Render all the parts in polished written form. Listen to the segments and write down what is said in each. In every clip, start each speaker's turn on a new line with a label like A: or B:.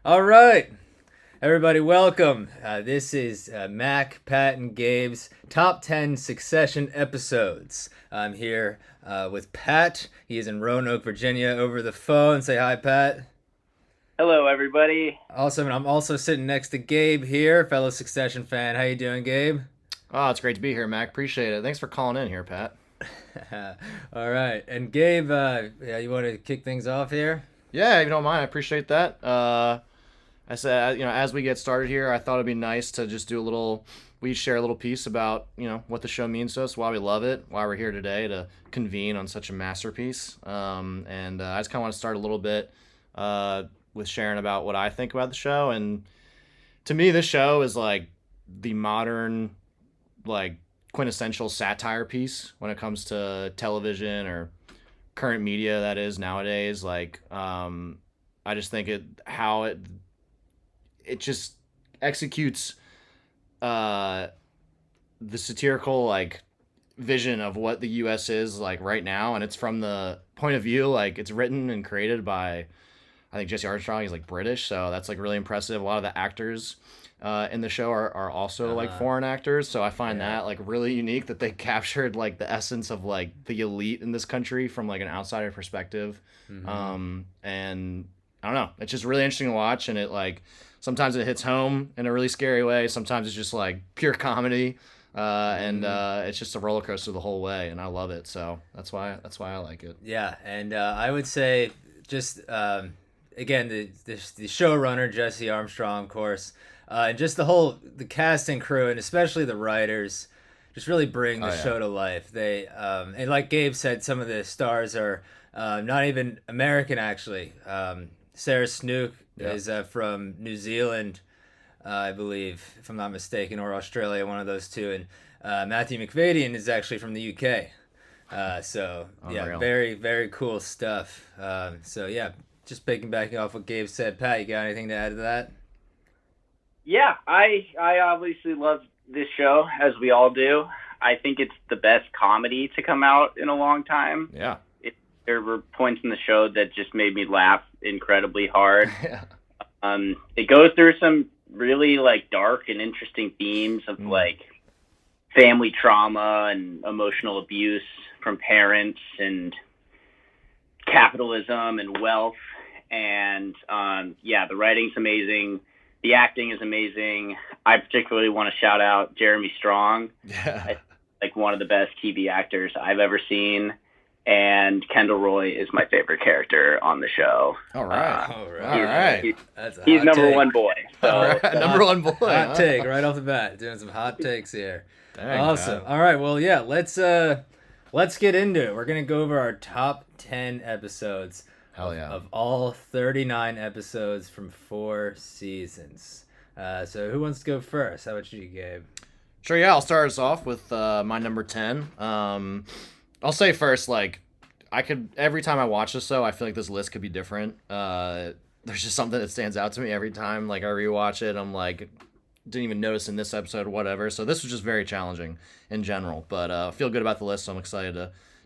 A: All right, everybody, welcome. This is Mac, Pat, and Gabe's top 10 Succession episodes. I'm here with Pat. He is in Roanoke, Virginia, over the phone. Say hi, Pat.
B: Hello, everybody.
A: Awesome. And I'm also sitting next to Gabe here, fellow Succession fan. How you doing, Gabe?
C: Oh, it's great to be here, Mac. Appreciate it. Thanks for calling in here, Pat.
A: All right. And Gabe, yeah, you want to kick things off here?
C: Yeah, if you don't mind, I appreciate that. I said, as we get started here, I thought it'd be nice to just do a little, we share a little piece about, what the show means to us, why we love it, why we're here today to convene on such a masterpiece. And I just kind of want to start a little bit with sharing about what I think about the show. And to me, this show is like the modern, like, quintessential satire piece when it comes to television or current media that is nowadays. I just think it just executes uh the satirical like vision of what the US is like right now, and it's from the point of view, like, it's written and created by, I think, Jesse Armstrong. He's like British, so that's like really impressive. A lot of the actors in the show are also like
A: Uh,
C: foreign actors, so I find
A: yeah.
C: that like really unique that they captured like the essence of like the elite in this country from like an outsider perspective.
A: Mm-hmm.
C: And I don't know, it's just really interesting to watch, and it like sometimes it hits home in a really scary way. Sometimes it's just like pure comedy, and
A: Mm-hmm.
C: it's just a roller coaster the whole way, and I love it. So that's why I like it.
A: Yeah, and I would say just again the showrunner Jesse Armstrong, of course, and just the cast and crew, and especially the writers, just really bring the
C: Oh yeah,
A: show to life. They and like Gabe said, some of the stars are not even American actually. Sarah Snook
C: yeah.
A: is from New Zealand, I believe, if I'm not mistaken, or Australia, one of those two, and Matthew McFadyen is actually from the UK. So yeah,
C: Unreal.
A: very very cool stuff. So yeah, just piggybacking off what Gabe said. Pat, you got anything to add to that?
B: Yeah, I obviously love this show, as we all do. I think it's the best comedy to come out in a long time.
C: Yeah.
B: It, there were points in the show that just made me laugh incredibly hard.
C: Yeah.
B: It goes through some really like dark and interesting themes of
C: Mm.
B: like family trauma and emotional abuse from parents and capitalism and wealth. And yeah, the writing's amazing. The acting is amazing. I particularly want to shout out Jeremy Strong.
C: Yeah.
B: I, like one of the best TV actors I've ever seen. And Kendall Roy is my favorite character on the show.
C: All right.
A: All
C: All
A: right,
C: right.
A: that's a
B: He's
A: hot
B: number
A: take.
B: one boy.
C: All
B: So
C: right. Number one boy.
A: Hot
C: Huh?
A: take right off the bat. Doing some hot takes here.
C: Dang,
A: Awesome.
C: Pat.
A: All right. Well, yeah. Let's get into it. We're gonna go over our top 10 episodes
C: Hell yeah.
A: of all 39 episodes from 4 seasons. So who wants to go first? How about you, Gabe?
C: Sure. Yeah. I'll start us off with my number 10. I'll say first, like, I could every time I watch this, though, I feel like this list could be different. There's just something that stands out to me every time. Like, I rewatch it, I'm like, didn't even notice in this episode, whatever. So this was just very challenging in general. But I feel good about the list, so I'm excited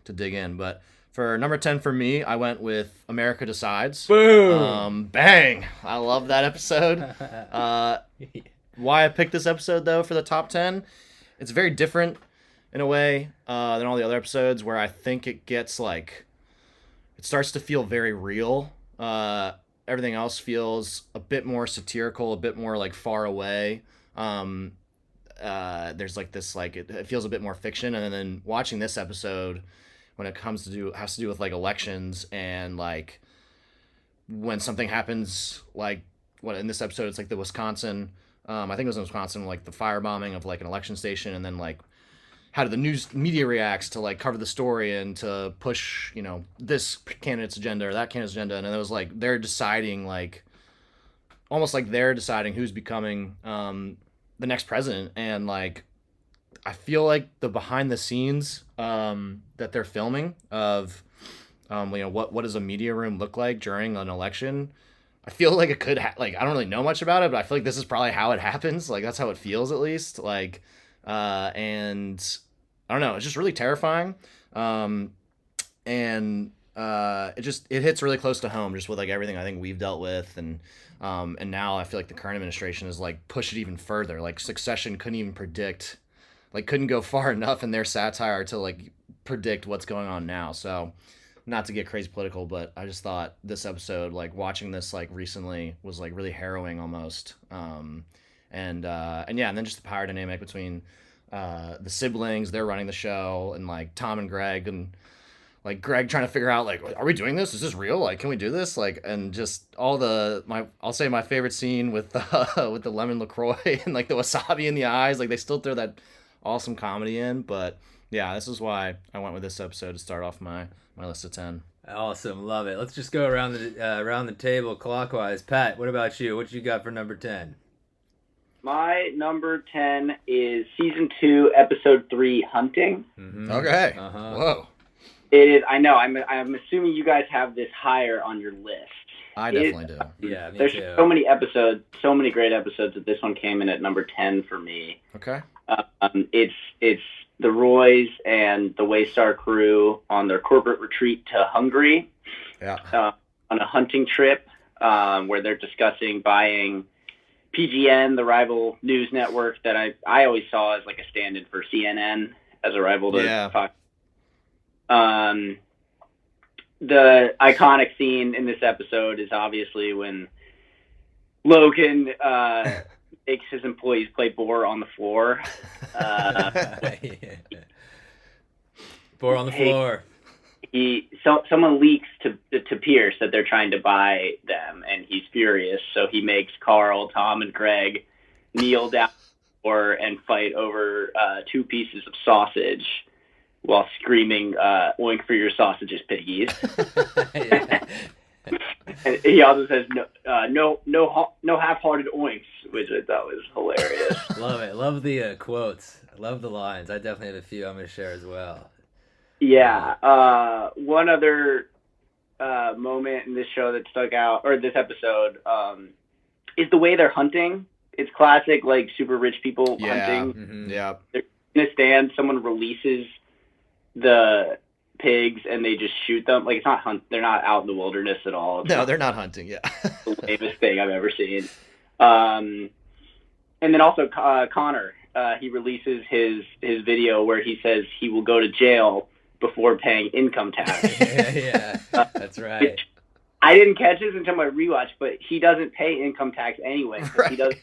C: to dig in. But for number 10 for me, I went with America Decides.
A: Boom.
C: Bang! I love that episode. Uh, why I picked this episode, though, for the top 10, it's very different in a way than all the other episodes, where I think it gets like, it starts to feel very real. Everything else feels a bit more satirical, a bit more like far away. Um, there's like this, like, it feels a bit more fiction. And then watching this episode, when it comes to do has to do with like elections, and like when something happens, like what in this episode, it's like the Wisconsin, I think it was in Wisconsin, like the firebombing of like an election station, and then like how the news media reacts to like cover the story and to push, this candidate's agenda or that candidate's agenda. And it was like they're deciding, like, almost like they're deciding who's becoming the next president. And like, I feel like the behind the scenes that they're filming of what does a media room look like during an election. I feel like it could like, I don't really know much about it, but I feel like this is probably how it happens. Like, that's how it feels, at least. Like, and I don't know, it's just really terrifying. And it hits really close to home, just with like everything I think we've dealt with, and now I feel like the current administration is like push it even further. Like Succession couldn't go far enough in their satire to like predict what's going on now. So, not to get crazy political, but I just thought this episode, like watching this like recently, was like really harrowing almost. And then just the power dynamic between the siblings, they're running the show, and like Tom and Greg, and like Greg trying to figure out like, are we doing this? Is this real? Like, can we do this? Like, and just I'll say my favorite scene with with the lemon LaCroix and like the wasabi in the eyes. Like, they still throw that awesome comedy in, but yeah, this is why I went with this episode to start off my list of 10.
A: Awesome, love it. Let's just go around the table clockwise. Pat, what about you? What you got for number 10?
B: My number 10 is season 2, episode 3, Hunting.
A: Mm-hmm.
C: Okay.
A: Uh-huh.
C: Whoa.
B: It is. I know. I'm assuming you guys have this higher on your list.
C: I definitely do.
A: Yeah, me
B: There's
A: too.
B: so many episodes, so many great episodes that this one came in at number 10 for me.
C: Okay.
B: It's the Roys and the Waystar crew on their corporate retreat to Hungary.
C: Yeah.
B: On a hunting trip where they're discussing buying PGN, the rival news network that I always saw as like a stand-in for CNN as a rival to Fox. The iconic scene in this episode is obviously when Logan makes his employees play boar on the floor.
A: Boar on the floor.
B: Someone leaks to Pierce that they're trying to buy them, and he's furious. So he makes Carl, Tom, and Greg kneel down and fight over 2 pieces of sausage while screaming, "Oink for your sausages, piggies!" And he also says, "No half-hearted oinks," which I thought was hilarious.
A: Love it. Love the quotes. I love the lines. I definitely have a few I'm going to share as well.
B: Yeah. One other moment in this show that stuck out, or this episode, is the way they're hunting. It's classic, like, super rich people hunting.
A: Mm-hmm.
C: Yeah.
B: They're in a stand, someone releases the pigs and they just shoot them. Like, it's not they're not out in the wilderness at all. It's
C: they're not hunting. Yeah.
B: the lamest thing I've ever seen. And then also Connor, he releases his video where he says he will go to jail before paying income tax.
A: Yeah, that's right.
B: I didn't catch this until my rewatch, but he doesn't pay income tax anyway. Right. He does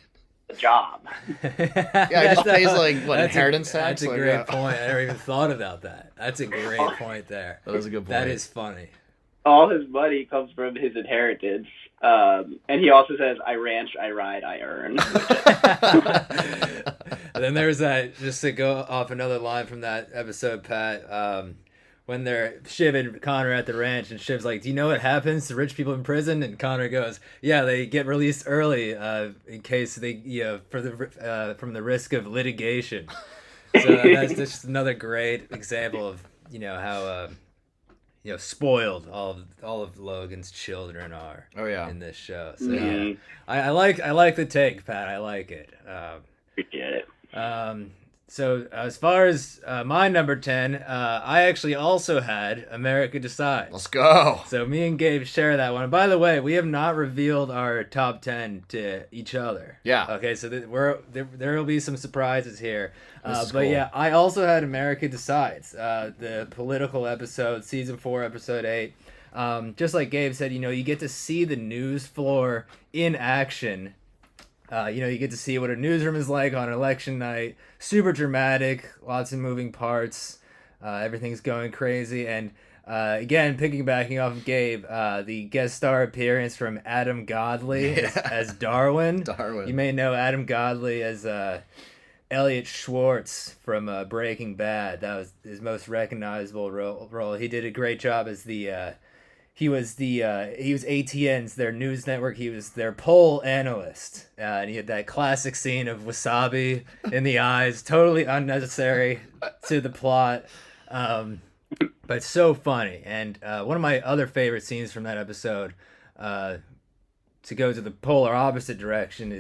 B: the job.
C: Yeah, he just pays like inheritance tax.
A: That's a great point. I never even thought about that. That's a great point there.
C: That is a good point.
A: That is funny.
B: All his money comes from his inheritance. And he also says, "I ranch, I ride, I earn."
A: And then there's that, just to go off another line from that episode, Pat, when they're Shiv and Connor at the ranch, and Shiv's like, "Do you know what happens to rich people in prison?" And Connor goes, "Yeah, they get released early in case they, from the risk of litigation." So that's just another great example of how spoiled all of Logan's children are.
C: Oh yeah.
A: In this show. So yeah, I like the take, Pat. I like it.
B: Appreciate it.
A: So as far as my number 10, I actually also had America Decides.
C: Let's go.
A: So me and Gabe share that one. By the way, we have not revealed our top 10 to each other.
C: Yeah.
A: Okay, so there will be some surprises here. But
C: cool.
A: yeah, I also had America Decides, the political episode, season 4, episode 8. Just like Gabe said, you get to see the news floor in action. You get to see what a newsroom is like on election night. Super dramatic, lots of moving parts. Everything's going crazy. And again, piggybacking off of Gabe, the guest star appearance from Adam Godley as Darwin. You may know Adam Godley as Elliot Schwartz from Breaking Bad. That was his most recognizable role. He did a great job as he was ATN's, their news network. He was their poll analyst, and he had that classic scene of wasabi in the eyes, totally unnecessary to the plot, but so funny. And one of my other favorite scenes from that episode, to go to the polar opposite direction,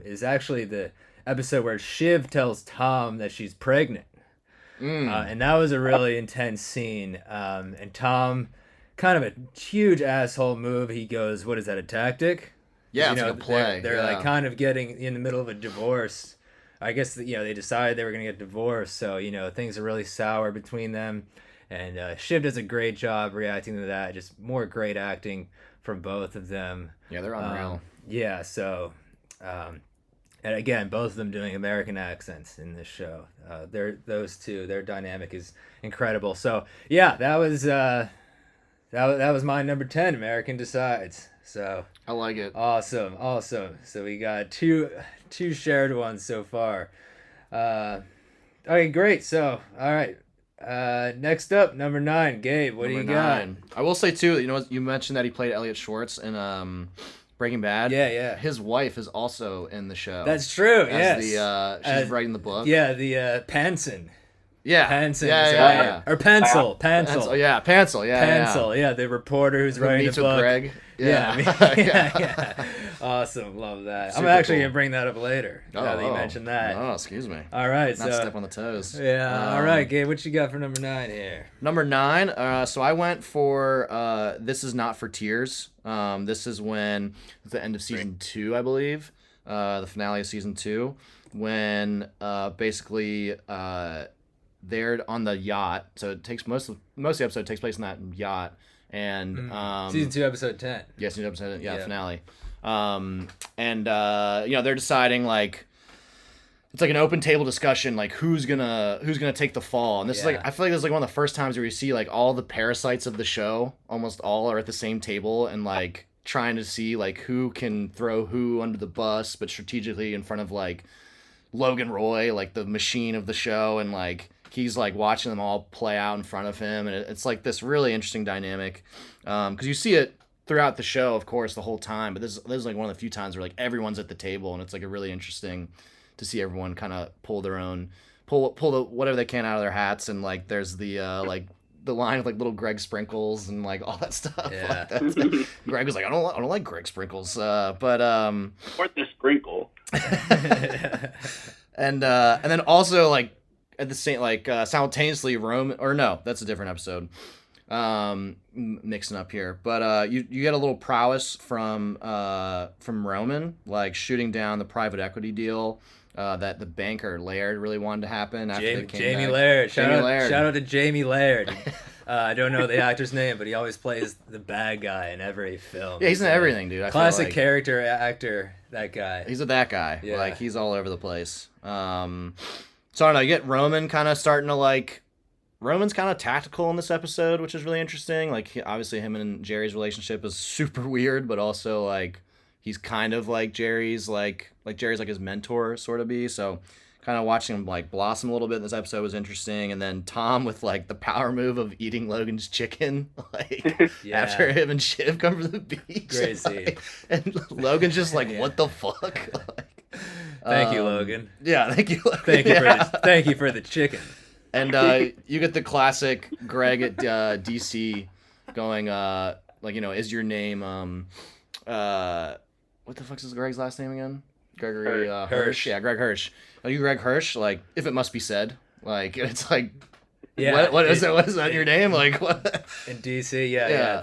A: is actually the episode where Shiv tells Tom that she's pregnant, and that was a really intense scene. And Tom kind of a huge asshole move. He goes, "What is that? A tactic?"
C: Yeah,
A: You
C: it's
A: know,
C: like a play.
A: They're
C: yeah.
A: like kind of getting in the middle of a divorce. I guess they decided they were gonna get divorced, so things are really sour between them. And Shiv does a great job reacting to that. Just more great acting from both of them.
C: Yeah, they're unreal.
A: Yeah, so, and again, both of them doing American accents in this show. Those two, their dynamic is incredible. So yeah, that was my number 10, American Decides. So
C: I like it.
A: awesome. So we got two shared ones so far. Okay, great. So all right. Next up, number 9, Gabe. What do you got?
C: 9. I will say too, you mentioned that he played Elliot Schwartz in Breaking Bad.
A: Yeah.
C: His wife is also in the show.
A: That's true.
C: as
A: Yes.
C: She's writing the book.
A: Yeah, the Panson.
C: Yeah.
A: Panson.
C: Yeah.
A: Or Pencil.
C: Pencil. Yeah, Pencil. Yeah.
A: Pencil. Yeah, the reporter who's
C: Who
A: writing
C: meets
A: the
C: with
A: book.
C: Greg.
A: Yeah. Awesome. Love that.
C: Super
A: I'm actually
C: cool.
A: gonna bring that up later. Now that you mentioned that.
C: Oh, excuse me.
A: All right.
C: Not
A: So
C: step on the toes.
A: yeah. All right, Gabe. What you got for number 9 here?
C: Number 9. So I went for This Is Not for Tears. This is when at the end of season 2, I believe, the finale of season 2, when basically they're on the yacht. So it takes most of the episode takes place in that yacht, and
A: Season 2, episode 10.
C: yes, season episode,
A: Yeah.
C: finale. They're deciding like. It's like an open table discussion, like who's gonna take the fall, and this is like I feel like this is like one of the first times where you see like all the parasites of the show, almost all are at the same table and like trying to see like who can throw who under the bus, but strategically in front of like Logan Roy, like the machine of the show, and like he's like watching them all play out in front of him, and it's like this really interesting dynamic, because you see it throughout the show, of course, the whole time, but this is like one of the few times where like everyone's at the table, and it's like a really interesting to see everyone kind of pull the whatever they can out of their hats, and like there's the like the line of like little Greg Sprinkles and like all that stuff.
A: Yeah.
C: Like Greg was like, I don't like Greg Sprinkles, but
B: Or the sprinkle.
C: and then also like at the same like simultaneously Roman, or no, that's a different episode. Mixing up here, but you get a little prowess from Roman, like shooting down the private equity deal that the banker Laird really wanted to happen after they came
A: Jamie
C: back.
A: Laird.
C: Jamie Laird.
A: Shout out to Jamie Laird. I don't know the actor's name, but he always plays the bad guy in every film.
C: Yeah, he's in everything, dude. I feel
A: Classic
C: like.
A: character actor, that guy.
C: He's that guy.
A: Yeah.
C: Like he's all over the place. So I don't know. You get Roman kind of starting to like. Roman's kind of tactical in this episode, which is really interesting. Like obviously him and Jerry's relationship is super weird, but also like he's kind of like Jerry's like Jerry's like his mentor sort of be. So kind of watching him like blossom a little bit in this episode was interesting. And then Tom with like the power move of eating Logan's chicken, like
A: Yeah.
C: after him and Shiv come from the beach.
A: Great scene.
C: Like, and Logan's just like,
A: Yeah.
C: what the fuck? Like,
A: Thank you, Logan.
C: Yeah, thank you. Logan.
A: Thank you
C: Yeah.
A: thank you for the chicken.
C: And you get the classic Greg at DC going, like, is your name, what the fuck's Greg's last name again? Gregory Hirsch. Yeah, Greg Hirsch. Are you Greg Hirsch? Like, if it must be said. Like, it's like,
A: Yeah.
C: what is it? What is that your name? Like, what?
A: In DC, yeah.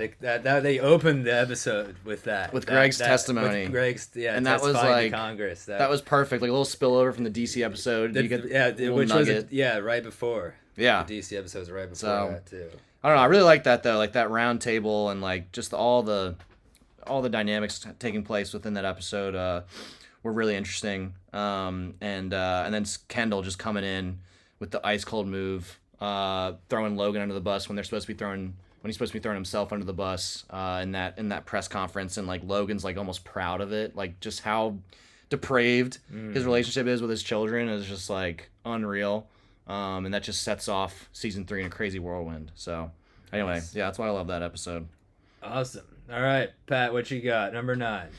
A: They opened the episode with that.
C: With Greg's testimony.
A: With Greg's,
C: And that was
A: testifying
C: like-
A: to Congress.
C: That was perfect. Like, a little spillover from the DC episode. You get a little
A: which
C: nugget.
A: was right before.
C: Yeah.
A: The DC episode was right before
C: So-
A: that too.
C: I don't know. I really like that though, like that round table and like just all the dynamics taking place within that episode were really interesting. And then Kendall just coming in with the ice cold move, throwing Logan under the bus when he's supposed to be throwing himself under the bus in that press conference, and like Logan's like almost proud of it, like just how depraved his relationship is with his children is just like unreal. And that just sets off season 3 in a crazy whirlwind. So, anyway, yeah, that's why I love that episode.
A: Awesome. All right, Pat, what you got? Number 9.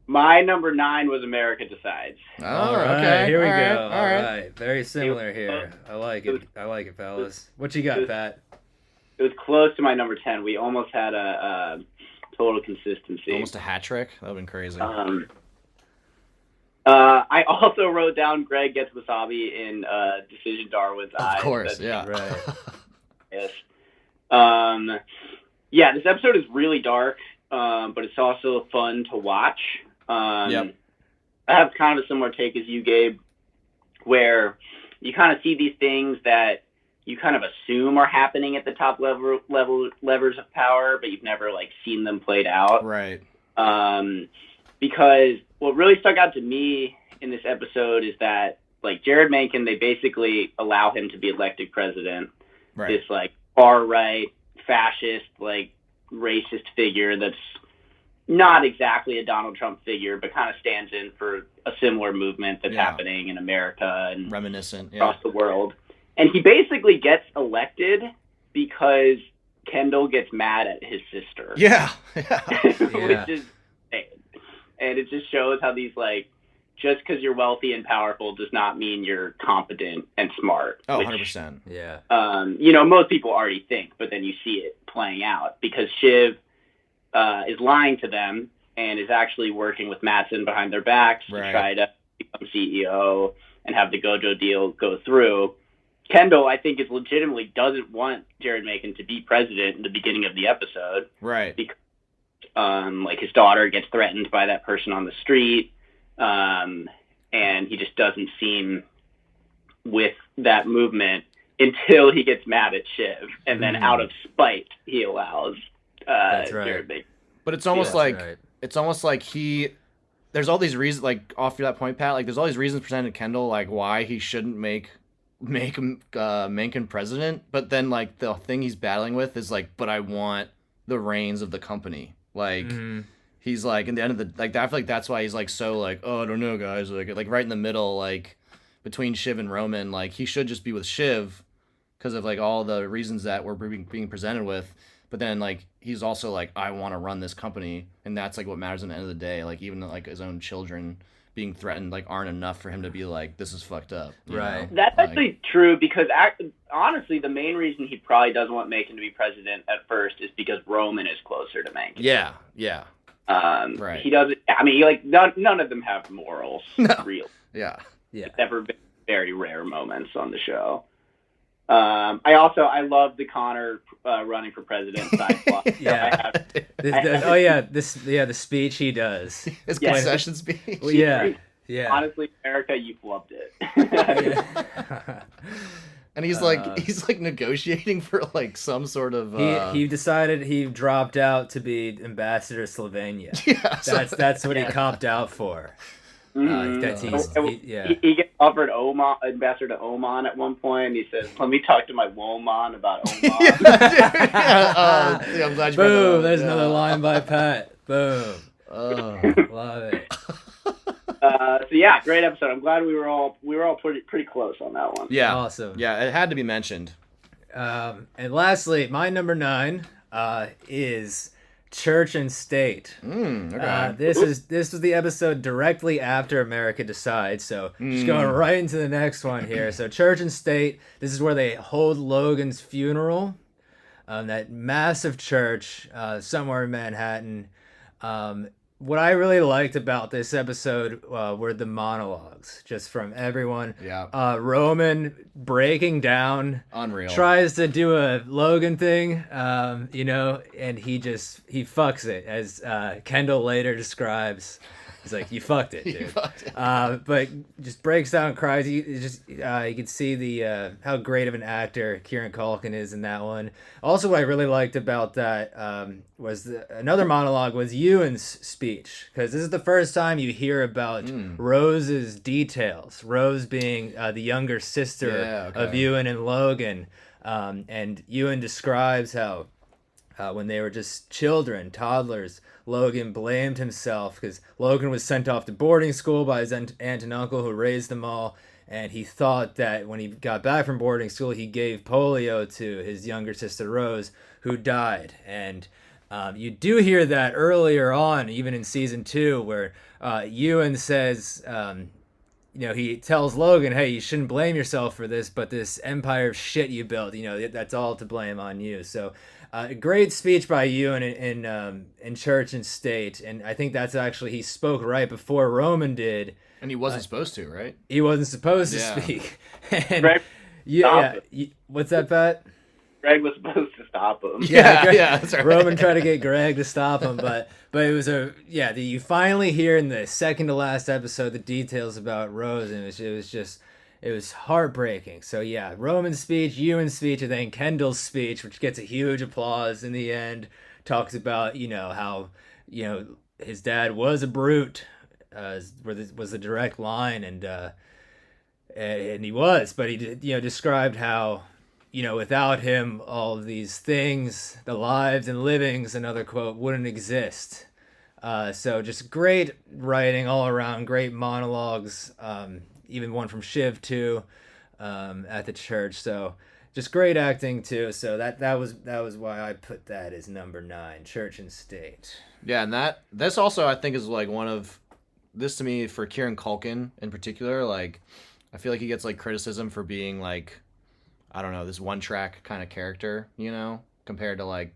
B: My number 9 was America Decides.
C: Oh,
A: All right,
C: okay.
A: here we
C: All right,
A: go.
C: all
A: All
C: right.
A: right, very similar here. I like it, fellas. What you got, Pat?
B: It was close to my number 10. We almost had a total consistency.
C: Almost a hat trick. That would have been crazy.
B: I also wrote down Greg gets wasabi in Decision Darwin's Eyes.
C: Of course,
B: That's-
C: yeah.
A: Right.
B: Yes. Yeah, this episode is really dark, but it's also fun to watch.
C: Yep.
B: I have kind of a similar take as you, Gabe, where you kind of see these things that you kind of assume are happening at the top levers of power, but you've never like seen them played out.
C: Right.
B: Because what really stuck out to me in this episode is that like Jared Mencken, they basically allow him to be elected president.
C: Right.
B: This like far right, fascist, like racist figure that's not exactly a Donald Trump figure, but kind of stands in for a similar movement that's happening in America and
C: reminiscent
B: across the world. And he basically gets elected because Kendall gets mad at his sister.
C: Yeah.
B: Which is insane. And it just shows how these, like, just because you're wealthy and powerful does not mean you're competent and smart.
C: Oh,
B: which,
C: 100%.
A: Yeah.
B: Most people already think, but then you see it playing out because Shiv is lying to them and is actually working with Matsson behind their backs to try to become CEO and have the Gojo deal go through. Kendall, I think, is legitimately doesn't want Jared Mencken to be president in the beginning of the episode.
C: Right.
B: Because, like, his daughter gets threatened by that person on the street, and he just doesn't seem with that movement until he gets mad at Shiv, and then out of spite, he allows Jared Mencken.
C: But it's almost it's almost like there's all these reasons, like, off that point, Pat, like, there's all these reasons presented to Kendall, like, why he shouldn't make Mencken president, but then, like, the thing he's battling with is, like, but I want the reins of the company. Like, he's, like, in the end of the, like, I feel like that's why he's, like, so, like, oh, I don't know, guys, like right in the middle, like, between Shiv and Roman, like, he should just be with Shiv because of, like, all the reasons that we're being presented with. But then, like, he's also like, I want to run this company, and that's, like, what matters at the end of the day. Like, even, like, his own children being threatened, like, aren't enough for him to be like, this is fucked up.
A: Right.
B: That's actually true because, honestly, the main reason he probably doesn't want Mencken to be president at first is because Roman is closer to Mencken.
C: Yeah.
B: Right. He doesn't, I mean, like, none of them have morals, real.
C: Yeah.
B: Except for very rare moments on the show. I love the Connor running for president side plot.
A: The speech he does.
C: His concession speech.
A: Well, yeah.
B: Honestly, America, you flubbed it.
C: And he's like negotiating for like some sort of.
A: He decided he dropped out to be ambassador to Slovenia. That's what he comped out for.
B: He gets offered ambassador to Oman at one point, and he says, "Let me talk to my woman about Oman."
C: I'm glad you.
A: Boom! There's another line by Pat. Boom. Love it.
B: Great episode. I'm glad we were all pretty close on that one.
C: Yeah,
A: awesome.
C: Yeah, it had to be mentioned.
A: And lastly, my number 9 is Church and State.
C: Okay.
A: This was the episode directly after America Decides, so just going right into the next one here. So Church and State, this is where they hold Logan's funeral. That massive church somewhere in Manhattan. What I really liked about this episode were the monologues, just from everyone.
C: Yeah.
A: Roman breaking down.
C: Unreal.
A: Tries to do a Logan thing, and he fucks it, as Kendall later describes. He's like, "You fucked it, dude." But just breaks down and cries. You can see the how great of an actor Kieran Culkin is in that one. Also, what I really liked about that was another monologue was Ewan's speech, because this is the first time you hear about Rose's details. Rose being the younger sister of Ewan and Logan, and Ewan describes how when they were just children, toddlers, Logan blamed himself because Logan was sent off to boarding school by his aunt and uncle who raised them all, and he thought that when he got back from boarding school, he gave polio to his younger sister Rose, who died. And you do hear that earlier on, even in season 2, where Ewan says, he tells Logan, "Hey, you shouldn't blame yourself for this, but this empire of shit you built, that's all to blame on you." So a great speech by Ewan in Church and State, and I think that's actually, he spoke right before Roman did.
C: And he wasn't supposed to, right?
A: He wasn't supposed to speak. And what's that, Pat?
B: Greg was supposed to stop him.
C: Yeah, that's right.
A: Roman tried to get Greg to stop him, but it was you finally hear in the second to last episode the details about Rose, and it was heartbreaking. So yeah, Roman's speech, Ewan's speech, and then Kendall's speech, which gets a huge applause in the end, talks about how his dad was a brute, was the direct line, and he was, but he described how without him all of these things, the lives and livings, another quote, wouldn't exist. So just great writing all around, great monologues, even one from Shiv too, at the church. So just great acting too. So that was why I put that as number 9, Church and State.
C: Yeah, and this also I think is like one of this to me for Kieran Culkin in particular. Like, I feel like he gets like criticism for being like, I don't know, this one track kind of character, compared to like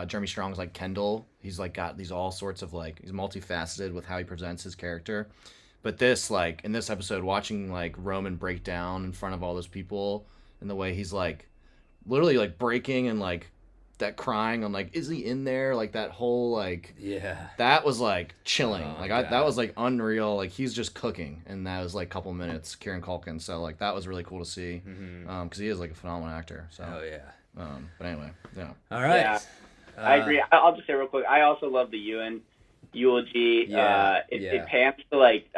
C: Jeremy Strong's like Kendall. He's like got these all sorts of like, he's multifaceted with how he presents his character. But this, like in this episode, watching like Roman break down in front of all those people and the way he's like literally like breaking and like that crying, I'm like, is he in there? Like that whole like,
A: yeah, that
C: was like chilling. That was like unreal. Like he's just cooking, and that was like a couple minutes. Kieran Culkin, so like that was really cool to see, because he is like a phenomenal actor. So but anyway, yeah.
A: All right,
B: yeah, I agree. I'll just say real quick. I also love the Ewan eulogy. It pans to like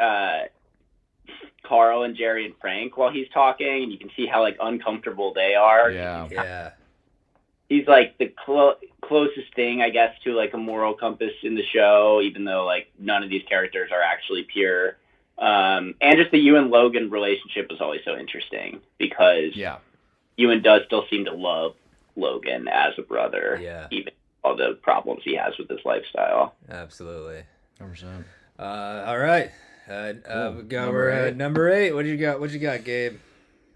B: Carl and Jerry and Frank while he's talking, and you can see how like uncomfortable they are.
A: Yeah.
B: He's like the closest thing, I guess, to like a moral compass in the show, even though like none of these characters are actually pure. And just the Ewan Logan relationship was always so interesting because Ewan does still seem to love Logan as a brother, even all the problems he has with his lifestyle.
A: Absolutely.
C: 100%.
A: All right.
C: Cool.
A: We're at number 8. What you got, Gabe?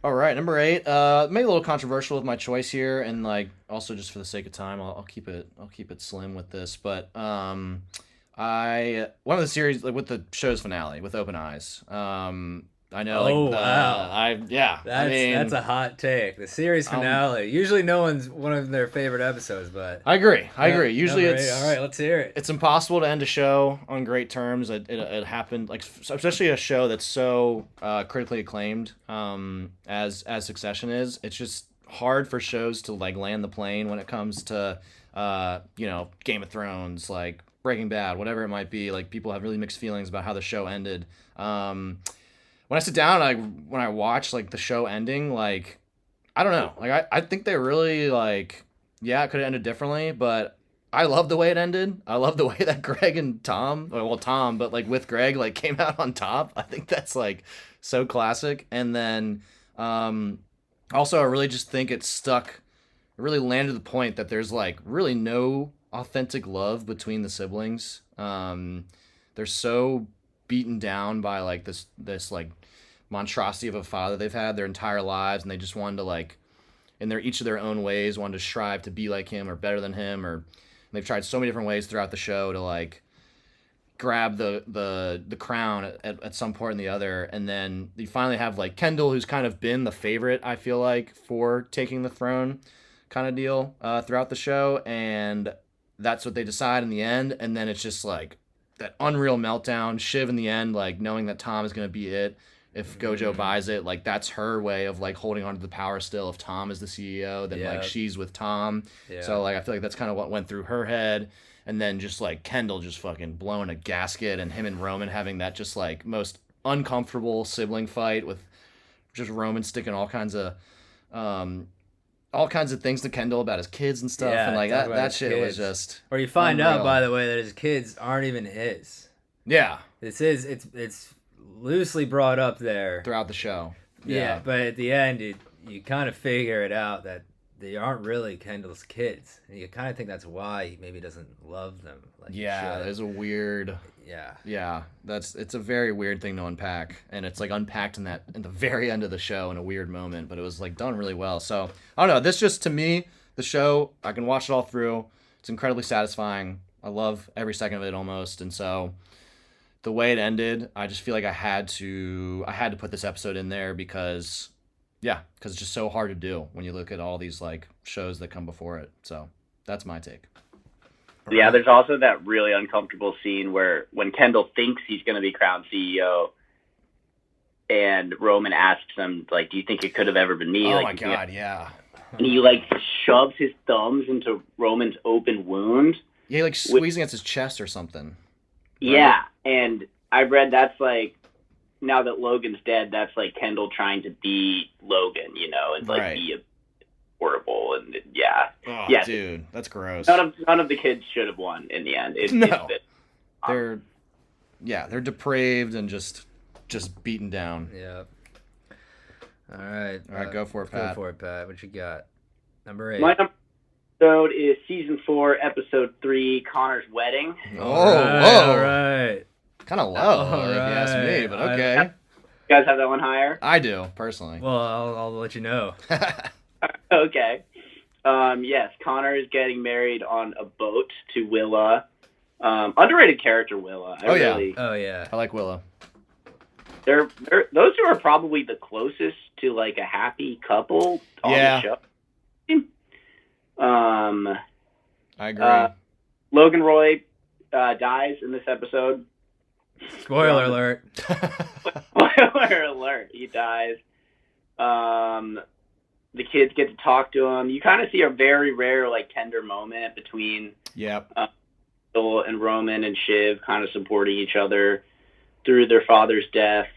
C: All right, number 8. Maybe a little controversial with my choice here, and like also just for the sake of time, I'll keep it slim with this. But one of the series, like with the show's finale with Open Eyes. I know.
A: Wow. That's a hot take. The series finale. Usually, no one's one of their favorite episodes, but
C: I agree. Usually, it's
A: all right. Let's hear it.
C: It's impossible to end a show on great terms. It happened, like especially a show that's so critically acclaimed as Succession is. It's just hard for shows to like land the plane when it comes to Game of Thrones, like Breaking Bad, whatever it might be. Like people have really mixed feelings about how the show ended. When I sit down, when I watch like the show ending, like I don't know, like I think they really like, it could have ended differently, but I love the way it ended. I love the way that Greg and Tom, but like with Greg, like came out on top. I think that's like so classic. And then also I really just think it really landed the point that there's like really no authentic love between the siblings. They're so beaten down by like this like monstrosity of a father they've had their entire lives, and they just wanted to like in each of their own ways wanted to strive to be like him or better than him, or they've tried so many different ways throughout the show to like grab the crown at some point or the other. And then you finally have like Kendall, who's kind of been the favorite, I feel like, for taking the throne kind of deal throughout the show, and that's what they decide in the end. And then it's just like that unreal meltdown. Shiv in the end, like knowing that Tom is going to be it if Gojo buys it, like that's her way of like holding on to the power still. If Tom is the CEO, then like she's with Tom. So like I feel like that's kind of what went through her head. And then just like Kendall just fucking blowing a gasket, and him and Roman having that just like most uncomfortable sibling fight with just Roman sticking all kinds of things to Kendall about his kids and stuff. And like that shit was just,
A: or you find out, by the way, that his kids aren't even his. It's loosely brought up there
C: throughout the show.
A: But at the end you kind of figure it out that they aren't really Kendall's kids, and you kind of think that's why he maybe doesn't love them like
C: there's a weird it's a very weird thing to unpack, and it's like unpacked in the very end of the show in a weird moment, but it was like done really well. So I don't know, this just, to me, the show, I can watch it all through. It's incredibly satisfying. I love every second of it almost. And so the way it ended, I just feel like I had to put this episode in there because it's just so hard to do when you look at all these like shows that come before it. So that's my take.
B: Yeah, there's also that really uncomfortable scene where when Kendall thinks he's going to be crowned CEO, and Roman asks him, like, "Do you think it could have ever been me?"
C: Oh
B: like,
C: my God, yeah.
B: And he like shoves his thumbs into Roman's open wound.
C: Yeah, like squeezing against his chest or something. Right?
B: Yeah, and I read that's like, now that Logan's dead, that's like Kendall trying to be Logan, you know, and like be horrible, and yeah.
C: Oh,
B: yeah,
C: dude, that's gross.
B: None of the kids should have won in the end.
C: No, they're depraved and just beaten down.
A: Yeah. All right,
C: go for it, Pat.
A: Go for it, Pat. What you got? Number 8.
B: My number episode is season 4, episode 3, Connor's wedding.
A: All right.
C: Kind of low, if you ask me, but okay.
B: You guys have that one higher?
C: I do, personally.
A: Well, I'll let you know.
B: Okay. Yes, Connor is getting married on a boat to Willa. Underrated character, Willa.
A: Oh yeah.
C: I like Willa.
B: They're those two are probably the closest to like a happy couple on the show.
C: I agree.
B: Logan Roy dies in this episode.
A: Spoiler alert.
B: Spoiler alert. He dies. The kids get to talk to him. You kind of see a very rare, like, tender moment between Bill and Roman and Shiv kind of supporting each other through their father's death.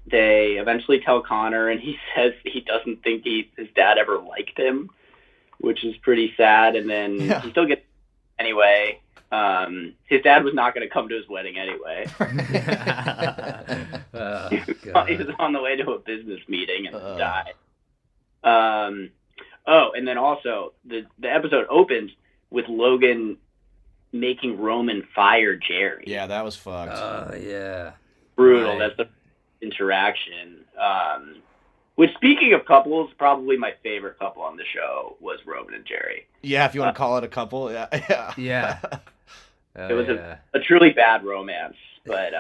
B: They eventually tell Connor, and he says he doesn't think his dad ever liked him, which is pretty sad. And then he still gets anyway. His dad was not going to come to his wedding anyway. He was on the way to a business meeting and died. And then also the episode opens with Logan making Roman fire Jerry.
C: Yeah, that was fucked.
A: Yeah.
B: Brutal.
A: Right.
B: That's the interaction. Which, speaking of couples, probably my favorite couple on the show was Roman and Jerry.
C: Yeah, if you want to call it a couple. Yeah.
A: Yeah.
B: It was a truly bad romance, but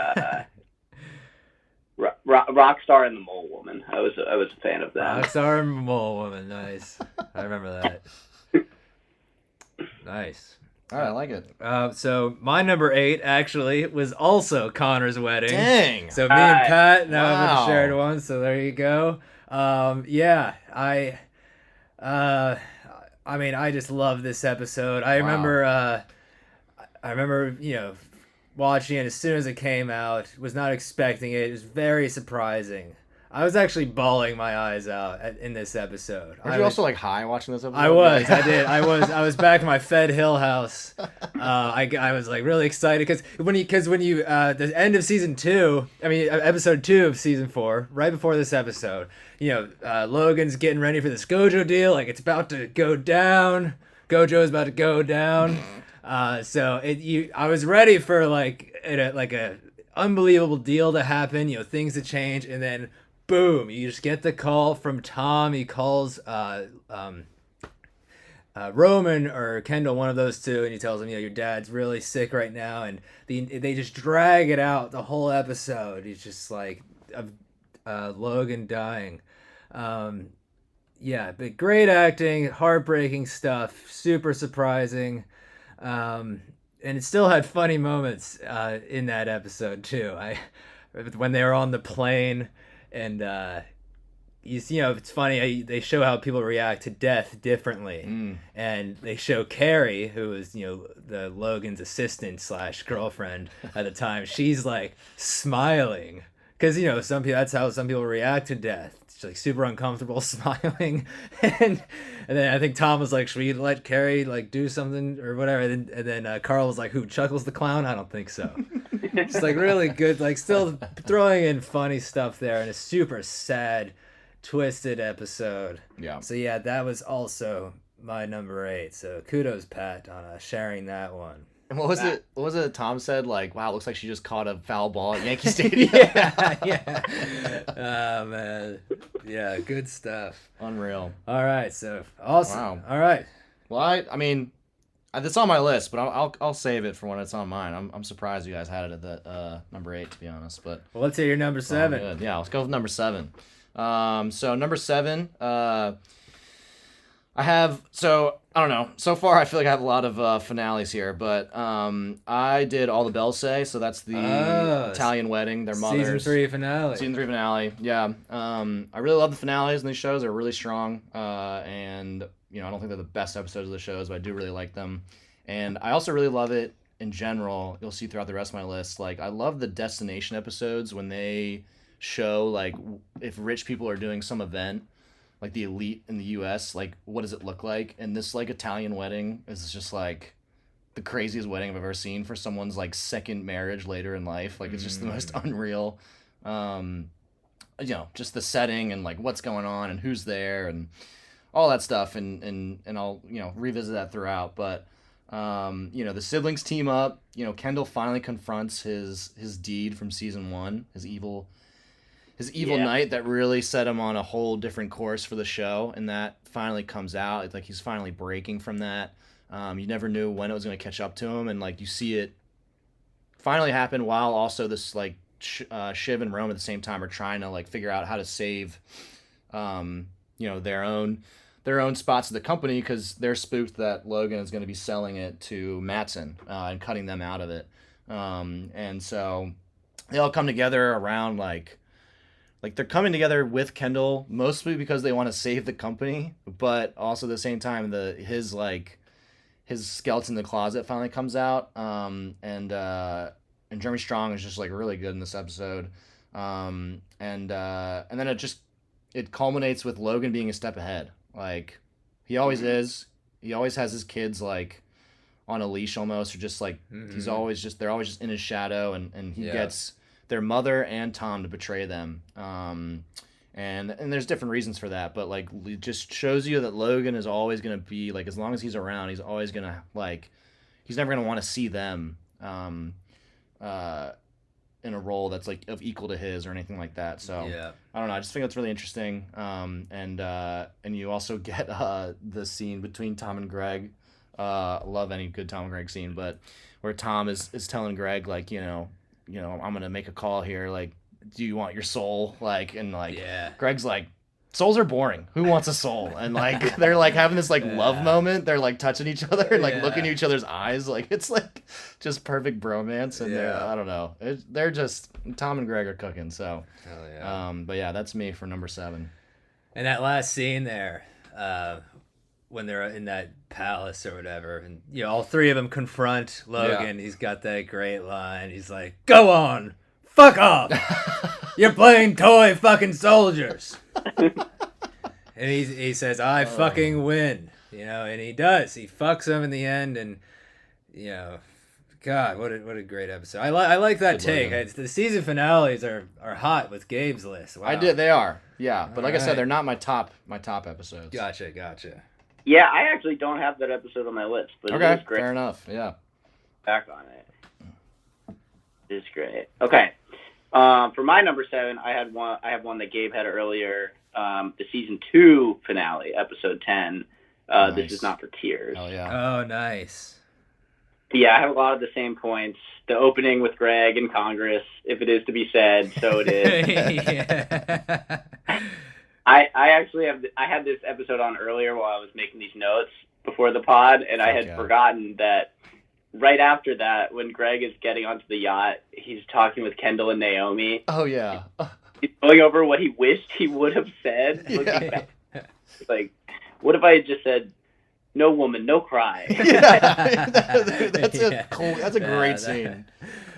B: Rockstar and the Mole Woman. I was a fan of that.
A: Rockstar and the Mole Woman, nice. I remember that. Nice.
C: All right, I like it.
A: So my number 8 actually was also Connor's wedding.
C: Dang.
A: So me and Pat now have shared one. So there you go. I mean, I just love this episode. I remember, watching it as soon as it came out. Was not expecting it. It was very surprising. I was actually bawling my eyes out in this episode.
C: Were you also like high watching this episode?
A: I was. I did. I was back in my Fed Hill house. I was like really excited because when you the end of season 2, I mean episode 2 of season 4, right before this episode, Logan's getting ready for this Gojo deal. Like it's about to go down. Gojo's about to go down. I was ready for like a unbelievable deal to happen. Things to change, and then. Boom! You just get the call from Tom. He calls Roman or Kendall, one of those two, and he tells him, your dad's really sick right now, and they just drag it out the whole episode. He's just like Logan dying. But great acting, heartbreaking stuff, super surprising, and it still had funny moments in that episode too. When they were on the plane. And it's funny. They show how people react to death differently, and they show Carrie, who was the Logan's assistant / girlfriend at the time. She's like smiling because some people, that's how some people react to death. It's like super uncomfortable, smiling, and then I think Tom was like, "Should we let Carrie like do something or whatever?" And then Carl was like, "Who, Chuckles the clown? I don't think so." It's like really good, like still throwing in funny stuff there, and a super sad, twisted episode.
C: Yeah.
A: So yeah, that was also my number 8. So kudos, Pat, on sharing that one.
C: And what was it? Tom said like, "Wow, looks like she just caught a foul ball at Yankee Stadium."
A: yeah. Oh man, yeah, good stuff.
C: Unreal.
A: All right, so awesome.
C: Wow.
A: All right.
C: Well, I mean, it's on my list, but I'll save it for when it's on mine. I'm surprised you guys had it at the number 8, to be honest. But
A: well, let's hear your number 7.
C: Yeah, let's go with number 7. So number 7, I don't know. So far, I feel like I have a lot of finales here, but I did All the Bells Say, so that's the Italian wedding, their mothers.
A: Season 3 finale.
C: Season 3 finale, yeah. I really love the finales in these shows. They're really strong, and I don't think they're the best episodes of the shows, but I do really like them. And I also really love it in general. You'll see throughout the rest of my list. Like, I love the destination episodes when they show, like, if rich people are doing some event, like the elite in the U.S., like, what does it look like? And this, like, Italian wedding is just, like, the craziest wedding I've ever seen for someone's, like, second marriage later in life. Like, it's just the most unreal. Just the setting and, like, what's going on and who's there and all that stuff. And I'll, revisit that throughout. But, the siblings team up. Kendall finally confronts his deed from season 1, his evil night that really set him on a whole different course for the show, and that finally comes out. It's like he's finally breaking from that. You never knew when it was going to catch up to him, and like you see it finally happen while also this like Shiv and Rome at the same time are trying to like figure out how to save, their own spots of the company because they're spooked that Logan is going to be selling it to Matsson and cutting them out of it. And so they all come together around like they're coming together with Kendall mostly because they want to save the company, but also at the same time his skeleton in the closet finally comes out. And Jeremy Strong is just like really good in this episode. And then it culminates with Logan being a step ahead. Like he always is. He always has his kids like on a leash almost, or just like they're always just in his shadow, and he gets their mother and Tom to betray them. And there's different reasons for that, but like it just shows you that Logan is always going to be like, as long as he's around, he's always going to like, he's never going to want to see them in a role that's like of equal to his or anything like that. So I don't know. I just think that's really interesting. And you also get the scene between Tom and Greg. I love any good Tom and Greg scene, but where Tom is telling Greg like, I'm gonna make a call here. Like, do you want your soul? Like, and like, Greg's like, souls are boring. Who wants a soul? And like, they're like having this like love moment. They're like touching each other and like looking at each other's eyes. Like, it's like just perfect bromance. And I don't know. They're just Tom and Greg are cooking. So, but yeah, that's me for number 7.
A: And that last scene there, when they're in that palace or whatever, and all 3 of them confront Logan. He's got that great line. He's like, "Go on, fuck off. You're playing toy fucking soldiers." And he says, "I fucking win," and he does. He fucks them in the end, and God, what a great episode. I like that take. The season finales are hot with Gabe's list. Wow.
C: They are, yeah. But like I said, they're not my top episodes.
A: Gotcha.
B: Yeah, I actually don't have that episode on my list, but it is great.
C: Fair enough. Yeah.
B: Back on it. It is great. Okay. For my number 7, I have one that Gabe had earlier. The season 2 finale, episode 10.
C: Nice.
B: This is not for tears.
C: Oh yeah.
A: Oh, nice.
B: Yeah, I have a lot of the same points. The opening with Greg in Congress, if it is to be said, so it is. I actually had this episode on earlier while I was making these notes before the pod, and I had forgotten that right after that, when Greg is getting onto the yacht, he's talking with Kendall and Naomi.
C: Oh yeah.
B: He's going over what he wished he would have said. Like, what if I had just said, "No woman, no cry"?
C: That's a great scene.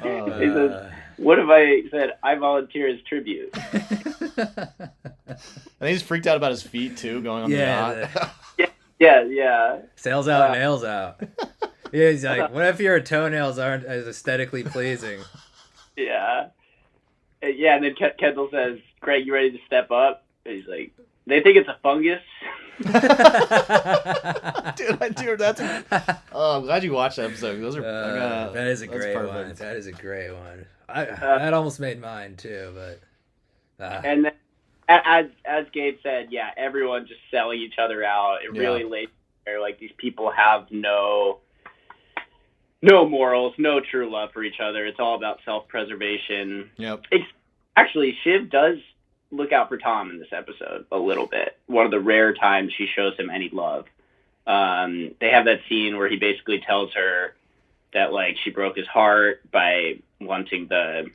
B: He says, "What if I said, I volunteer as tribute"?
C: And he's freaked out about his feet too, going on the yacht.
B: Yeah.
A: Sails out, nails out. Yeah, he's like, what if your toenails aren't as aesthetically pleasing?
B: Yeah, and then Kendall says, "Greg, you ready to step up?" And he's like, "They think it's a fungus."
C: Dude, I'm glad you watched that episode. Those are
A: that is a great one. That is a great one. That almost made mine too, but
B: and then, as Gabe said, everyone just selling each other out. It really lays there like these people have no morals, no true love for each other. It's all about self-preservation.
C: Yep.
B: Actually, Shiv does look out for Tom in this episode a little bit. One of the rare times she shows him any love. They have that scene where he basically tells her that like she broke his heart by wanting the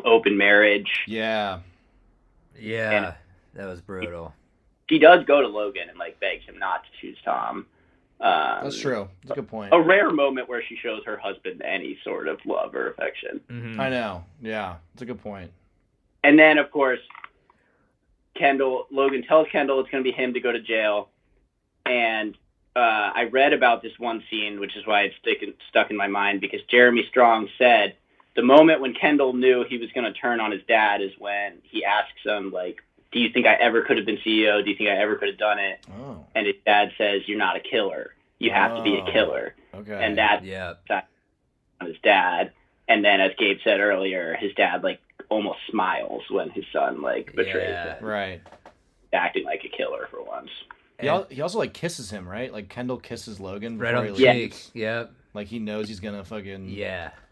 B: open marriage.
C: Yeah.
A: Yeah, that was brutal.
B: She does go to Logan and like begs him not to choose Tom.
C: That's true. That's a good point.
B: A rare moment where she shows her husband any sort of love or affection.
A: Mhm.
C: I know. Yeah, that's a good point.
B: And then, of course, Logan tells Kendall it's going to be him to go to jail. And I read about this one scene, which is why it's stuck in my mind, because Jeremy Strong said the moment when Kendall knew he was going to turn on his dad is when he asks him, like, do you think I ever could have been CEO? Do you think I ever could have done it?
C: Oh.
B: And his dad says, you're not a killer. You have to be a killer.
C: Okay.
B: And that's on his dad. And then, as Gabe said earlier, his dad, like, almost smiles when his son, like, betrays him.
C: Right.
B: Acting like a killer for once.
C: He also like kisses him, right? Like Kendall kisses Logan
A: Right
C: before
A: on
C: he
A: the
C: leaves.
A: cheek. Yep.
C: Like he knows he's gonna fucking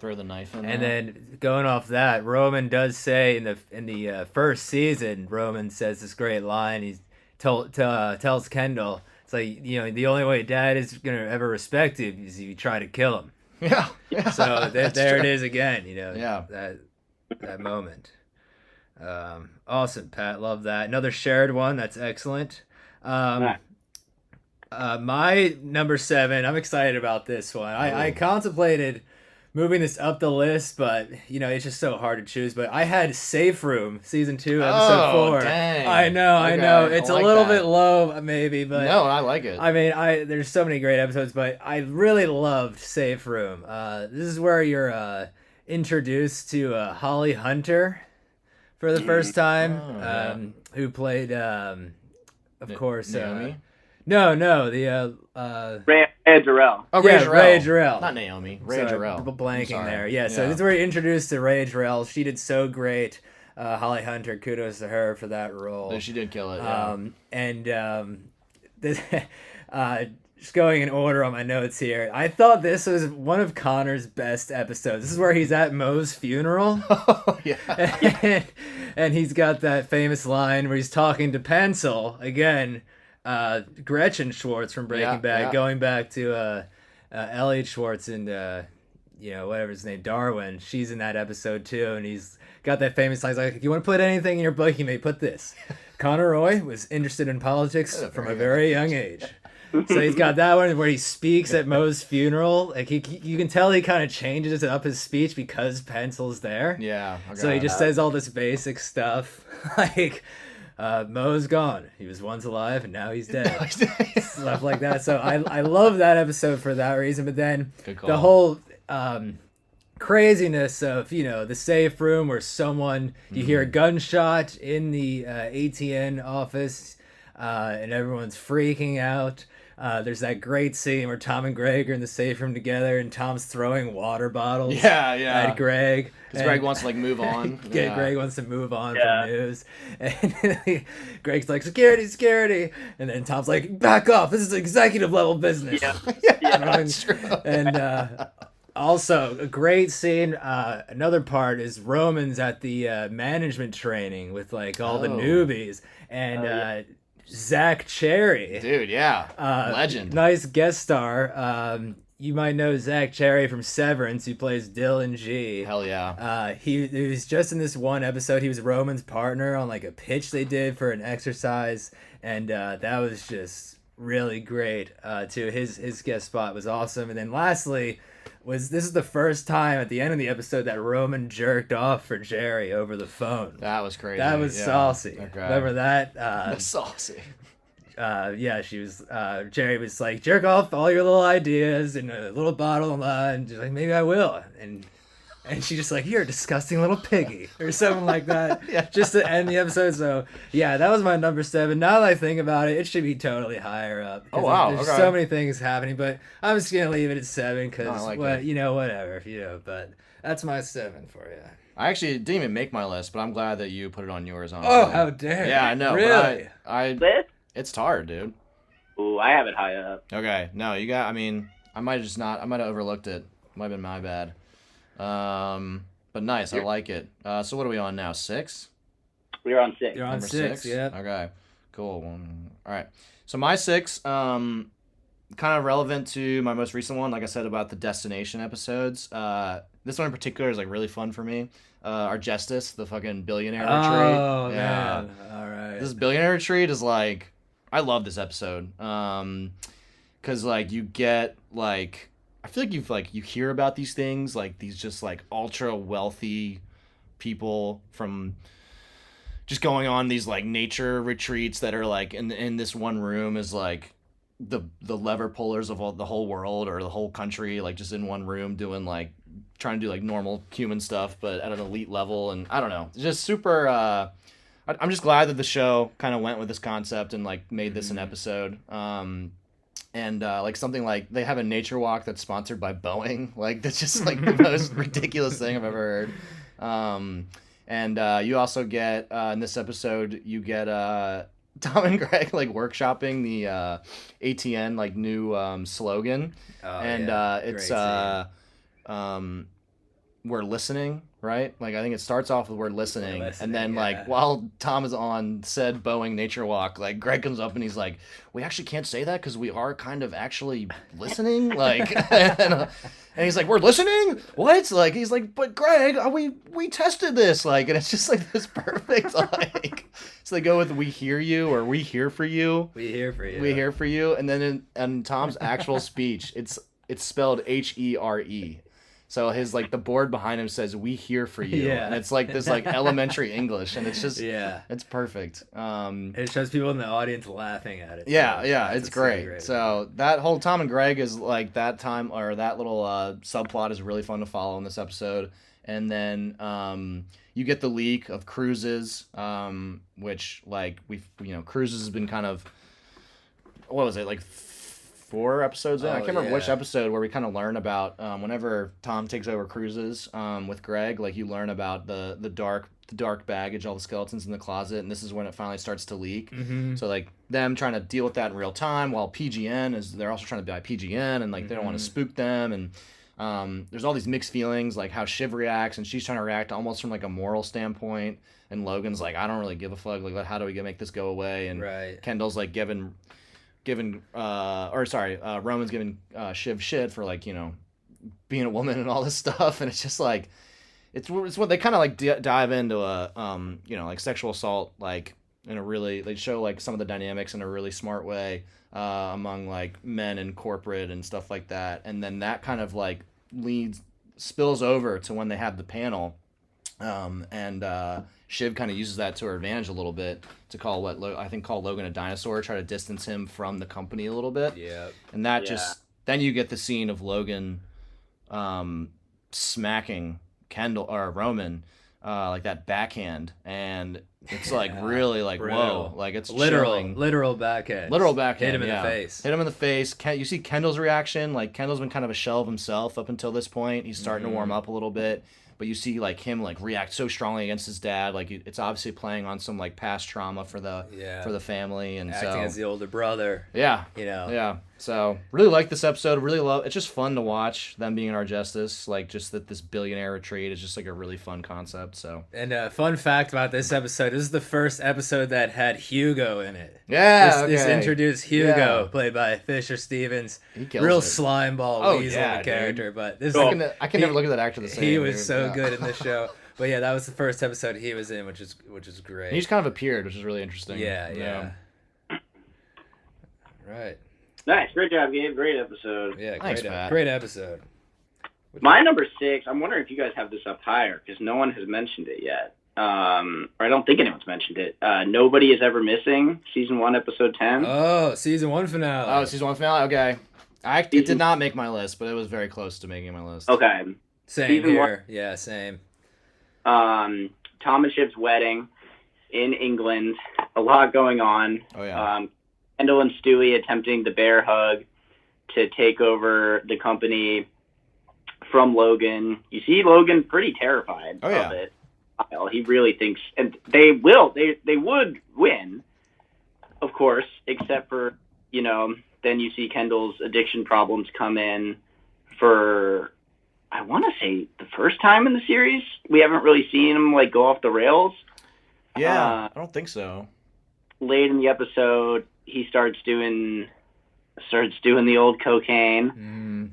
C: throw the knife in.
A: And
C: there.
A: then going off that, Roman does say in the first season, Roman says this great line. He tells Kendall, it's like, you know, the only way Dad is gonna ever respect you is if you try to kill him.
C: Yeah.
A: So there it is again. You know.
C: Yeah.
A: That moment. Awesome, Pat. Love that. Another shared one. That's excellent. My number 7, I'm excited about this one. I contemplated moving this up the list, but you know, it's just so hard to choose. But I had Safe Room season 2, episode 4.
C: Dang.
A: I know. It's
C: I like
A: a little
C: that.
A: bit low, maybe, but
C: No, I like it.
A: I mean, there's so many great episodes, but I really loved Safe Room. This is where you're introduced to Holly Hunter for the first time, who played, of course,
C: Naomi?
A: No, the
B: Ray Jarrell.
C: Oh, Ray
A: yeah,
C: Jarrell.
A: Ray Jarrell.
C: Not Naomi. Ray
A: Sorry,
C: Jarrell.
A: blanking
C: Sorry.
A: there. Yeah, so this is where we introduced to Ray Jarrell. She did so great. Holly Hunter, kudos to her for that role.
C: No, she did kill it. Yeah.
A: This, just going in order on my notes here, I thought this was one of Connor's best episodes. This is where he's at Moe's funeral.
C: Yeah.
A: and he's got that famous line where he's talking to Pencil again. Gretchen Schwartz from Breaking Bad, going back to Elliot Schwartz and whatever his name, Darwin. She's in that episode too, and he's got that famous line. He's like, if you want to put anything in your book, you may put this. Connor Roy was interested in politics from a very young age. So he's got that one where he speaks at Moe's funeral. Like you can tell he kind of changes up his speech because Pencil's there.
C: Yeah. Okay.
A: So he just says all this basic stuff like. Moe's gone. He was once alive and now he's dead. Stuff like that. So I love that episode for that reason. But then the whole craziness of, the safe room where you hear a gunshot in the ATN office and everyone's freaking out. There's that great scene where Tom and Greg are in the safe room together and Tom's throwing water bottles at Greg.
C: Because Greg wants to like move on.
A: Greg wants to move on from news. And Greg's like, security. And then Tom's like, back off. This is executive level business.
C: That's true.
A: And also, a great scene. Another part is Roman's at the management training with like all the newbies. And Zach Cherry.
C: Dude, legend.
A: Nice guest star. You might know Zach Cherry from Severance, who plays Dylan G.
C: Hell yeah.
A: He was just in this one episode. He was Roman's partner on like a pitch they did for an exercise, and that was just really great too. His guest spot was awesome. And then lastly, this is the first time at the end of the episode that Roman jerked off for Jerry over the phone.
C: That was crazy.
A: That was saucy.
C: Okay.
A: Remember that?
C: That's saucy.
A: She was. Jerry was like, jerk off all your little ideas in a little bottle, and she's like, maybe I will. And she's just like, you're a disgusting little piggy, or something like that. Just to end the episode. So that was my number 7. Now that I think about it, it should be totally higher up.
C: Oh wow,
A: there's so many things happening, but I'm just gonna leave it at 7 because whatever. But that's my 7 for you.
C: I actually didn't even make my list, but I'm glad that you put it on yours. Honestly.
A: Oh, how dare!
C: Yeah, I know.
A: Really?
C: But it's hard, dude.
B: Ooh, I have it high up.
C: Okay, no, you got. I mean, I might have overlooked it. Might have been my bad. But nice, I like it. So what are we on now? 6?
B: We are on 6.
A: You're on
C: Number
A: 6,
C: 6.
A: yeah.
C: Okay. Cool. All right. So my 6, kind of relevant to my most recent one. Like I said about the destination episodes. This one in particular is like really fun for me. Argestis, the fucking billionaire retreat.
A: Oh, man. All right.
C: This billionaire retreat is like, I love this episode. Cause like you get like, I feel like you hear about these things, like these just like ultra wealthy people from just going on these like nature retreats that are like in this one room is like the lever pullers of the whole world or the whole country, like just in one room doing like trying to do like normal human stuff, but at an elite level. And I don't know, just super, I'm just glad that the show kind of went with this concept and like made this an episode. And like something like they have a nature walk that's sponsored by Boeing. Like that's just like the most ridiculous thing I've ever heard. And you also get in this episode you get Tom and Greg like workshopping the ATN like new slogan. And it's we're listening, right? Like I think it starts off with we're listening, and then like while Tom is on said Boeing nature walk, like Greg comes up and he's like, we actually can't say that because we are kind of actually listening, like and he's like, we're listening, what? Like he's like, but Greg, we tested this, like, and it's just like this perfect like, so they go with we hear you or we hear for you,
A: we hear for you,
C: and then in Tom's actual speech it's spelled HERE. So his like the board behind him says "We here for you," and it's like this like elementary English, and it's just it's perfect.
A: It shows people in the audience laughing at it.
C: It's great. So that whole Tom and Greg is like that time or that little subplot is really fun to follow in this episode, and then you get the leak of Cruises, which like Cruises has been kind of what was it like 4 episodes in. I can't remember which episode where we kind of learn about whenever Tom takes over Cruises with Greg, like you learn about the dark baggage, all the skeletons in the closet, and this is when it finally starts to leak. So like them trying to deal with that in real time while they're also trying to buy PGN and like they don't want to spook them, and there's all these mixed feelings like how Shiv reacts, and she's trying to react almost from like a moral standpoint, and Logan's like, I don't really give a fuck, like how do we make this go away, and Kendall's like Roman's giving Shiv shit for like being a woman and all this stuff, and it's just like it's what they kind of like dive into a like sexual assault like in a really, they show like some of the dynamics in a really smart way among like men in corporate and stuff like that, and then that kind of like spills over to when they have the panel, and Shiv kind of uses that to her advantage a little bit to call Logan a dinosaur, try to distance him from the company a little bit.
A: Yeah.
C: And that then you get the scene of Logan smacking Kendall or Roman like that backhand, and it's like really like whoa, like it's
A: literal backhand. Hit him in the face. You see Kendall's reaction, like Kendall's been kind of a shell of himself up until this point. He's starting to warm up a little bit. But you see like him like react so strongly against his dad, like it's obviously playing on some like past trauma for the family, and acting as the older brother.
C: Yeah. So really like this episode. Really love. It's just fun to watch them being in Argestis. Like just that this billionaire retreat is just like a really fun concept. So.
A: And fun fact about this episode: this is the first episode that had Hugo in it.
C: Yeah.
A: This introduced Hugo, played by Fisher Stevens. Real slimeball weasel character,
C: dude.
A: But this
C: I can never look at that actor the same.
A: He was so good in this show. But yeah, that was the first episode he was in, which is great.
C: And he's kind of appeared, which is really interesting.
A: Yeah. Right.
B: Nice, great job, Gabe. Great episode.
A: Yeah,
C: Thanks, Pat.
A: Great episode.
B: My number 6. I'm wondering if you guys have this up higher because no one has mentioned it yet. Or I don't think anyone's mentioned it. Nobody Is Ever Missing, season 1, episode 10.
A: Oh, season 1 finale.
C: Oh, season 1 finale. Okay. It did not make my list, but it was very close to making my list.
B: Okay.
A: Same
B: season
A: here.
B: 1.
A: Yeah, same.
B: Tom and Shiv's wedding in England. A lot going on.
C: Oh yeah.
B: Kendall and Stewie attempting the bear hug to take over the company from Logan. You see Logan pretty terrified of it. He really thinks, and they would win, of course, except for, then you see Kendall's addiction problems come in for, I want to say, the first time in the series. We haven't really seen him like go off the rails.
C: Yeah, I don't think so.
B: Late in the episode, he starts doing the old cocaine,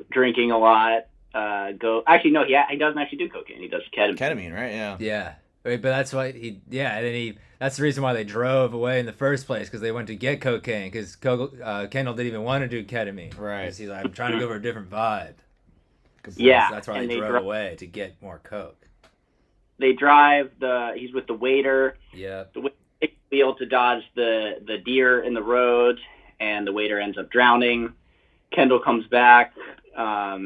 B: drinking a lot. Actually, no, he doesn't actually do cocaine. He does ketamine.
C: Ketamine, right? Yeah.
A: Yeah. Right, but that's why and then that's the reason why they drove away in the first place, because they went to get cocaine, because Kendall didn't even want to do ketamine.
C: Right.
A: 'Cause he's like, I'm trying to go for a different vibe.
B: Yeah.
A: That's why they drove away, to get more coke.
B: They drive he's with the waiter.
A: Yeah.
B: The waiter takes the wheel to dodge the deer in the road, and the waiter ends up drowning. Kendall comes back. All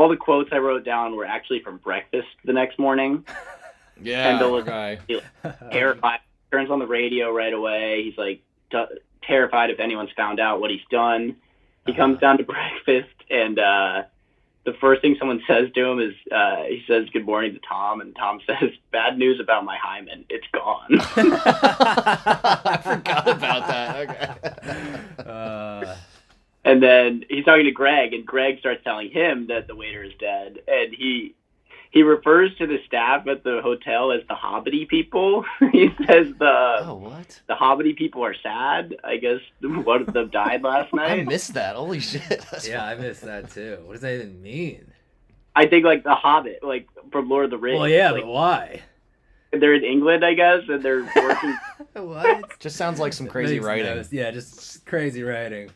B: the quotes I wrote down were actually from breakfast the next morning.
C: Yeah,
B: Kendall is
C: guy.
B: terrified. Turns on the radio right away. He's like terrified if anyone's found out what he's done. He comes down to breakfast, and the first thing someone says to him is he says good morning to Tom, and Tom says, bad news about my hymen, it's gone.
C: I forgot about that. Okay.
B: And then he's talking to Greg, and Greg starts telling him that the waiter is dead, and he refers to the staff at the hotel as the Hobbity people. He says the Hobbity people are sad. I guess one of them died last night.
C: I missed that. Holy shit.
A: I missed that too. What does that even mean?
B: I think like the Hobbit, like from Lord of the Rings.
A: Well, yeah,
B: like,
A: but why?
B: They're in England, I guess, and they're working.
A: What?
C: Just sounds like some crazy writing.
A: Yeah, just crazy writing.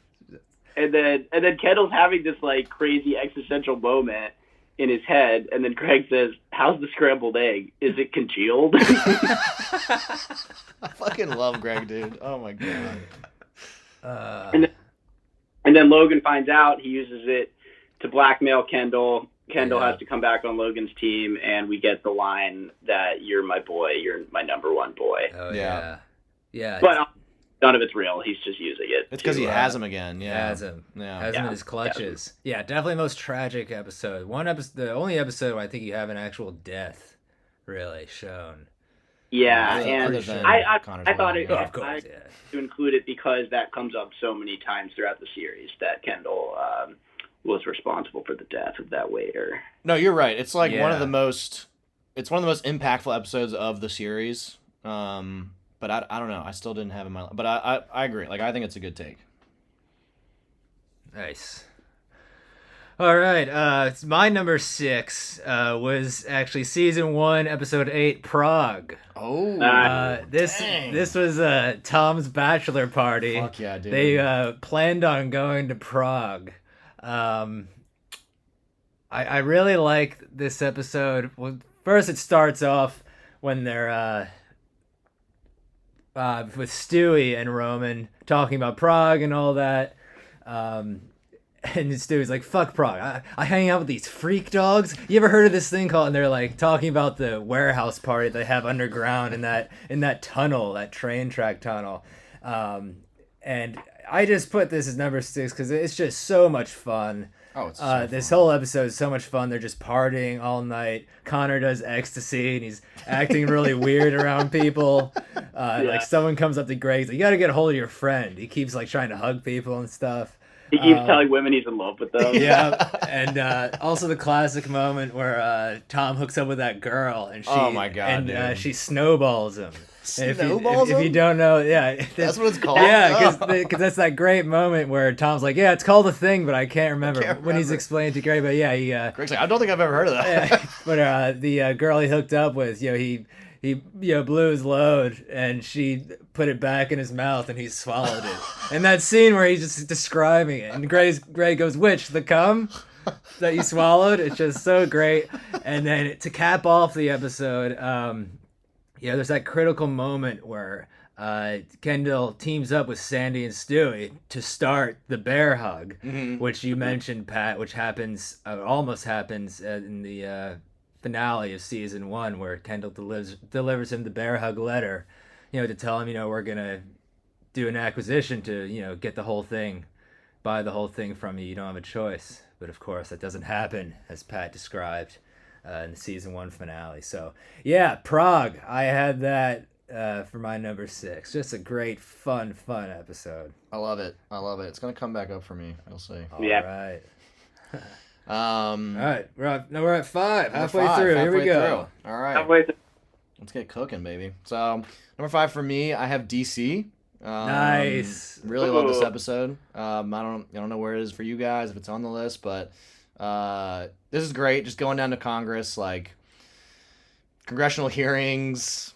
B: And then Kendall's having this like crazy existential moment in his head, and then Greg says, how's the scrambled egg? Is it congealed?
C: I fucking love Greg, dude. Oh my god.
B: And then Logan finds out. He uses it to blackmail Kendall. Kendall has to come back on Logan's team, and we get the line that you're my boy, you're my number one boy.
A: Oh yeah.
B: But none of it's real. He's just using it.
C: It's because he has him again. Yeah,
A: has him.
C: Yeah,
A: has him in his clutches. Yeah, definitely the most tragic episode. The only episode where I think you have an actual death really shown.
B: Yeah, and I thought it
A: of course,
B: to include it because that comes up so many times throughout the series that Kendall was responsible for the death of that waiter.
C: No, you're right. It's like one of the most impactful episodes of the series. But I don't know. I still didn't have it in my... But I agree. Like, I think it's a good take.
A: Nice. All right. My number 6 was actually season 1, episode 8, Prague.
C: Oh.
A: This was Tom's bachelor party.
C: Fuck yeah, dude.
A: They planned on going to Prague. I really like this episode. Well, first, it starts off when they're... with Stewie and Roman talking about Prague and all that. And Stewie's like, fuck Prague. I hang out with these freak dogs. You ever heard of this thing called... And they're like talking about the warehouse party they have underground in that tunnel, that train track tunnel. And I just put this as number 6 because it's just so much fun.
C: Oh, it's so
A: this
C: fun.
A: whole episode is so much fun. They're just partying all night. Connor does ecstasy and he's acting really weird around people. Like someone comes up to Greg, he's like, you got to get a hold of your friend. He keeps like trying to hug people and stuff.
B: He keeps telling women he's in love with them.
A: Yeah, and also the classic moment where Tom hooks up with that girl and she snowballs him.
C: Snowballs him?
A: If you don't know,
C: that's what it's called.
A: Yeah, because that's that great moment where Tom's like, "Yeah, it's called a thing, but I can't remember when he's explaining to Greg." But yeah,
C: Greg's like, "I don't think I've ever heard of that."
A: But the girl he hooked up with, he blew his load and she put it back in his mouth and he swallowed it. And that scene where he's just describing it and Greg goes, "Which, the cum that you swallowed?" It's just so great. And then to cap off the episode, there's that critical moment where Kendall teams up with Sandy and Stewie to start the bear hug, which you mentioned, Pat, which happens, almost happens in the finale of season 1, where Kendall delivers him the bear hug letter, to tell him, we're gonna do an acquisition to, get the whole thing, buy the whole thing from you. You don't have a choice. But of course, that doesn't happen, as Pat described in the season 1 finale. So yeah, Prague. I had that for my number 6. Just a great, fun episode.
C: I love it. It's gonna come back up for me. We'll see.
A: All right. All right, we're at 5. Halfway through. Here we go.
C: All right.
B: Halfway through.
C: Let's get cooking, baby. So, number 5 for me, I have DC.
A: Nice.
C: Really love this episode. I don't know where it is for you guys, if it's on the list, but this is great. Just going down to Congress, like congressional hearings,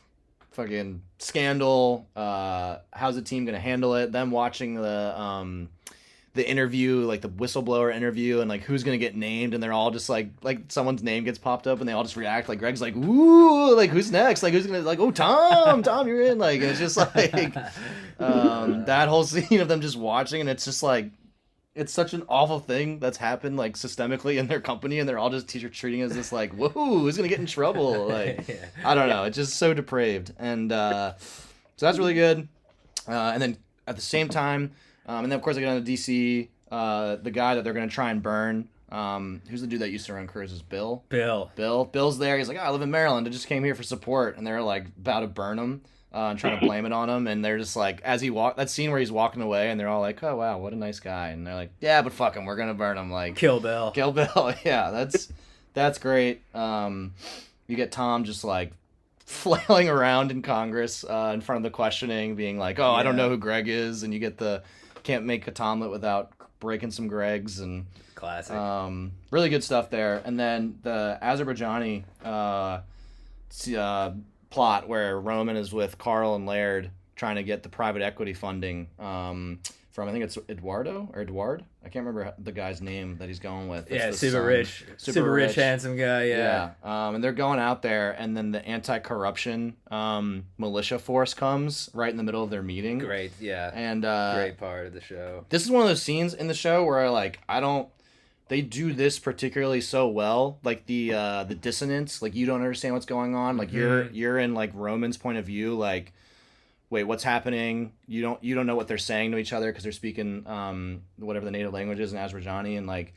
C: fucking scandal. How's the team gonna handle it? Them watching the interview, like the whistleblower interview, and like who's gonna get named, and they're all just like someone's name gets popped up, and they all just react. Like Greg's like, ooh, like who's next? Like who's gonna like, oh Tom, you're in. Like it's just like that whole scene of them just watching, and it's just like it's such an awful thing that's happened like systemically in their company, and they're all just treating it as this like, whoa, who's gonna get in trouble? Like I don't know, it's just so depraved, and so that's really good. And then at the same time. And then, of course, I get on to DC, the guy that they're going to try and burn. Who's the dude that used to run cruises? Bill? Bill's there. He's like, I live in Maryland. I just came here for support. And they're, like, about to burn him and trying to blame it on him. And they're just like, that scene where he's walking away, and they're all like, oh, wow, what a nice guy. And they're like, yeah, but fuck him. We're going to burn him. Like,
A: Kill Bill.
C: Yeah, that's great. You get Tom just, like, flailing around in Congress in front of the questioning, being like, I don't know who Greg is. And you get the... Can't make a Tomlet without breaking some Gregs, and
A: classic.
C: Really good stuff there. And then the Azerbaijani plot where Roman is with Carl and Laird trying to get the private equity funding from, I think it's Edward. I can't remember the guy's name that he's going with.
A: It's super rich, handsome guy. Yeah.
C: And they're going out there, and then the anti-corruption militia force comes right in the middle of their meeting.
A: Great, yeah.
C: And
A: great part of the show.
C: This is one of those scenes in the show where like they do this particularly so well, like the dissonance, like you don't understand what's going on, like you're in like Roman's point of view, like, wait, what's happening? You don't know what they're saying to each other because they're speaking whatever the native language is in Azerbaijani, and like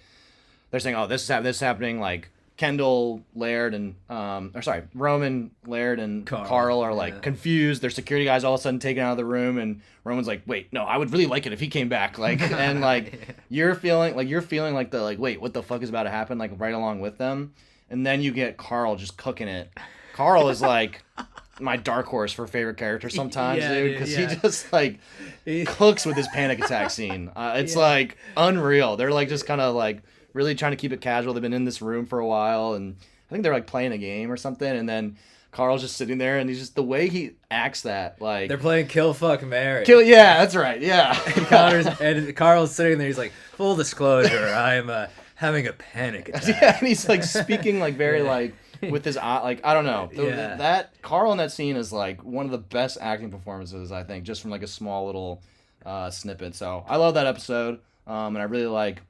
C: they're saying, oh, this is happening. Like Kendall, Laird, and Roman, Laird, and Carl are like confused. Their security guys all of a sudden taken out of the room, and Roman's like, wait, no, I would really like it if he came back. Like, and like you're feeling like the like, wait, what the fuck is about to happen? Like right along with them, and then you get Carl just cooking it. Carl is like my dark horse for favorite character sometimes, dude, because he just like cooks with his panic attack scene. It's like unreal. They're like just kind of like really trying to keep it casual. They've been in this room for a while, and I think they're like playing a game or something, and then Carl's just sitting there, and he's just the way he acts that like
A: they're playing Kill Fuck Marry.
C: Yeah, that's right. Yeah.
A: and Carl's sitting there. He's like, full disclosure, I'm having a panic attack.
C: Yeah, and he's like speaking like very like with his eye, like I don't know. That Carl in that scene is like one of the best acting performances, I think, just from like a small little snippet. So I love that episode, and I really like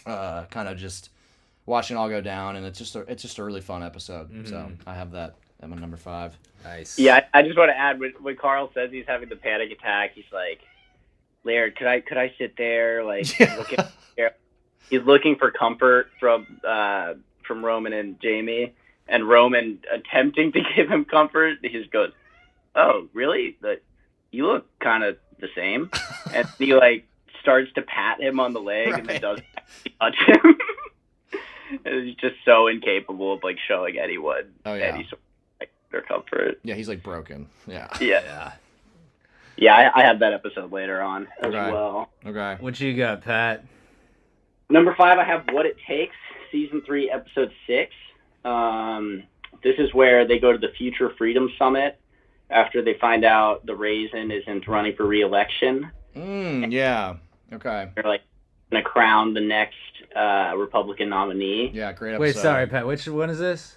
C: kind of just watching it all go down, and it's just a really fun episode. Mm-hmm. So I have that at my number 5.
A: Nice.
B: Yeah, I just want to add when Carl says he's having the panic attack, he's like, Laird, could I sit there? Like, he's looking for comfort from Roman and Jamie. And Roman attempting to give him comfort, he just goes, "Oh, really? You look kind of the same." And he like starts to pat him on the leg, and then doesn't touch him. And he's just so incapable of like showing anyone any sort of like, their comfort.
C: Yeah, he's like broken. Yeah.
B: Yeah, I have that episode later on as well.
C: Okay.
A: What you got, Pat?
B: Number 5, I have What It Takes, season 3, episode 6. This is where they go to the Future Freedom Summit after they find out the Raisin isn't running for re-election.
C: Yeah. Okay.
B: They're like going to crown the next Republican nominee.
C: Yeah, great episode.
A: Wait, sorry, Pat. Which one is this?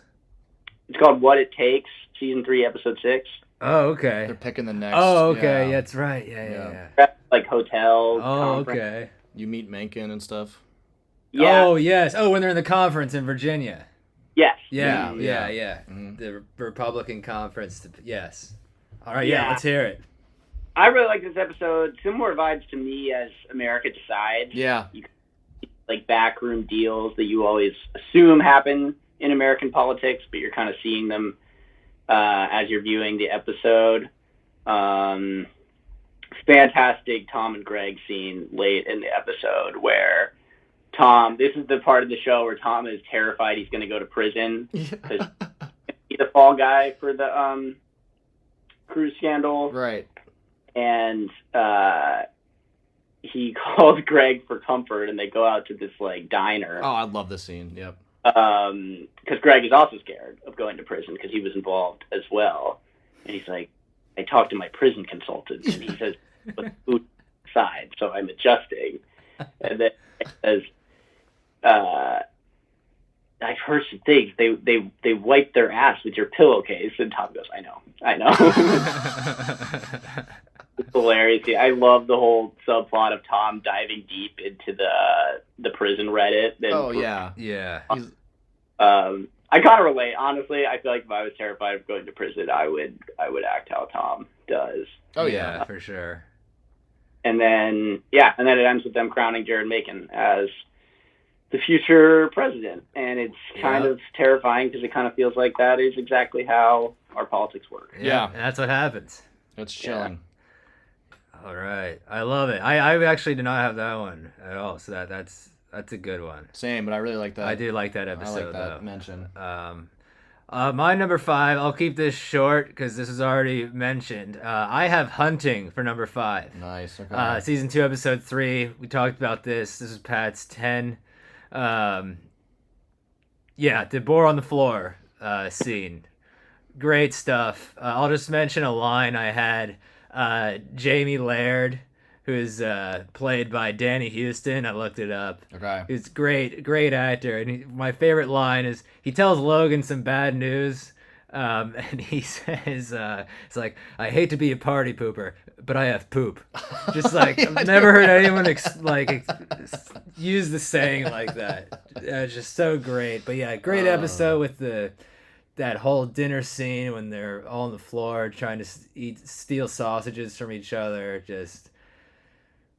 B: It's called What It Takes, season 3, episode 6.
A: Oh, okay.
C: They're picking the next.
A: Oh, okay. Yeah. That's right. Yeah.
B: Like hotels.
A: Oh,
B: conference.
A: okay.
C: You meet Mencken and stuff.
B: Yeah.
A: Oh, yes. Oh, when they're in the conference in Virginia.
B: Yes.
A: Yeah.
C: Mm-hmm.
A: The Republican conference. Yes. All right. Yeah. Let's hear it.
B: I really like this episode. Similar vibes to me as America Decides.
C: Yeah.
B: Like backroom deals that you always assume happen in American politics, but you're kind of seeing them as you're viewing the episode. Fantastic Tom and Greg scene late in the episode where Tom, this is the part of the show where Tom is terrified he's going to go to prison because he the fall guy for the cruise scandal,
C: Right.
B: and he calls Greg for comfort, and they go out to this like diner.
C: Oh, I love this scene. Yep.
B: Because Greg is also scared of going to prison because he was involved as well, and he's like, I talked to my prison consultant, and he says, "Put the food aside," so I'm adjusting, and then he says, I've heard some things. They wipe their ass with your pillowcase, and Tom goes, I know. It's hilarious. I love the whole subplot of Tom diving deep into the prison Reddit.
C: Oh yeah.
A: Yeah.
B: I kind of relate, honestly. I feel like if I was terrified of going to prison, I would act how Tom does.
C: Oh yeah,
A: for sure.
B: And then it ends with them crowning Jared Macon as the future president, and it's kind of terrifying because it kind of feels like that is exactly how our politics work.
C: Yeah.
A: And that's what happens.
C: It's chilling.
A: All right, I love it. I actually do not have that one at all, so that's a good one.
C: Same, but I really like that.
A: I do like that
C: I
A: episode.
C: like that
A: though.
C: mention.
A: My number 5. I'll keep this short because this is already mentioned. I have Hunting for number 5.
C: Nice. Okay.
A: Season 2, episode 3. We talked about this. This is Pat's 10. The boar on the floor scene. Great stuff. I'll just mention a line I had. Jamie Laird, who is played by Danny Houston. I looked it up.
C: Okay.
A: He's great actor. And my favorite line is he tells Logan some bad news. And he says, it's like, I hate to be a party pooper, but I have poop. Just like, I've never heard anyone use the saying like that. It's just so great. But yeah, great episode with that whole dinner scene when they're all on the floor trying to steal sausages from each other. Just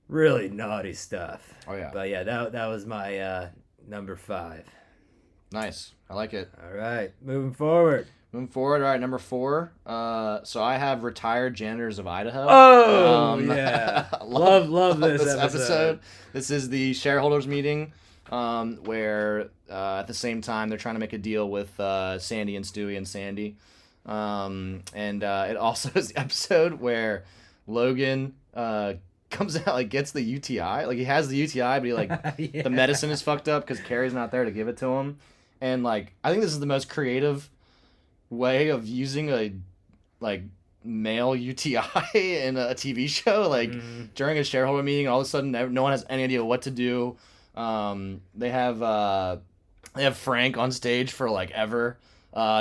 A: really naughty stuff.
C: Oh yeah.
A: But yeah, that was my number 5.
C: Nice. I like it.
A: All right, moving forward.
C: Moving forward, all right, number 4. So I have Retired Janitors of Idaho.
A: Oh, yeah. love this episode.
C: This is the shareholders meeting where at the same time they're trying to make a deal with Sandy and Stewie and Sandy. It also is the episode where Logan comes out, like, gets the UTI. Like, he has the UTI, but he, like, the medicine is fucked up because Carrie's not there to give it to him. And, like, I think this is the most creative way of using a like male UTI in a TV show, like during a shareholder meeting, all of a sudden no one has any idea what to do. They have Frank on stage for like ever,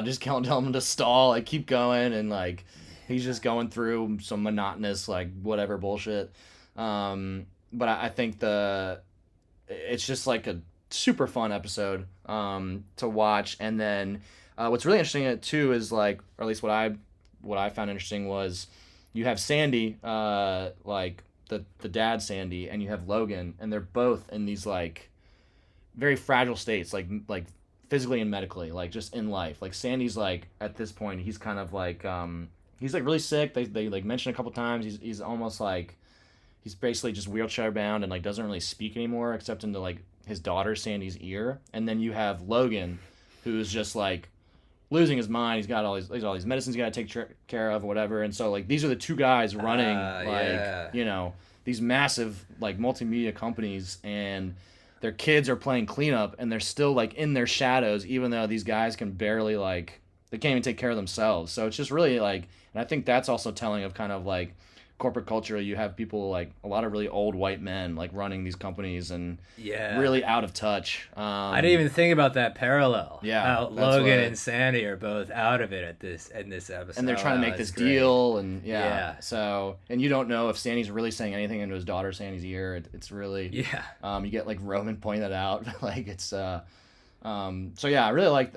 C: just telling him to stall, like keep going, and like he's just going through some monotonous like whatever bullshit. But I think it's just like a super fun episode to watch. And then what's really interesting in it too is like, or at least what I found interesting was you have Sandy, like the dad Sandy, and you have Logan, and they're both in these like very fragile states, like physically and medically, like just in life. Like Sandy's like at this point he's kind of like he's like really sick. They like mentioned a couple times he's almost like he's basically just wheelchair bound and like doesn't really speak anymore except into like his daughter Sandy's ear. And then you have Logan, who's just like losing his mind. He's got all these medicines he's got to take care of or whatever. And so like these are the two guys running you know, these massive like multimedia companies, and their kids are playing cleanup and they're still like in their shadows, even though these guys can barely like, they can't even take care of themselves. So it's just really like, and I think that's also telling of kind of like corporate culture. You have people like a lot of really old white men like running these companies and really out of touch.
A: I didn't even think about that parallel.
C: Yeah,
A: Logan and Sandy are both out of it in this episode,
C: and they're trying to make this deal, and so, and you don't know if Sandy's really saying anything into his daughter Sandy's ear. It's really you get like Roman pointing that out. Like it's so yeah, I really like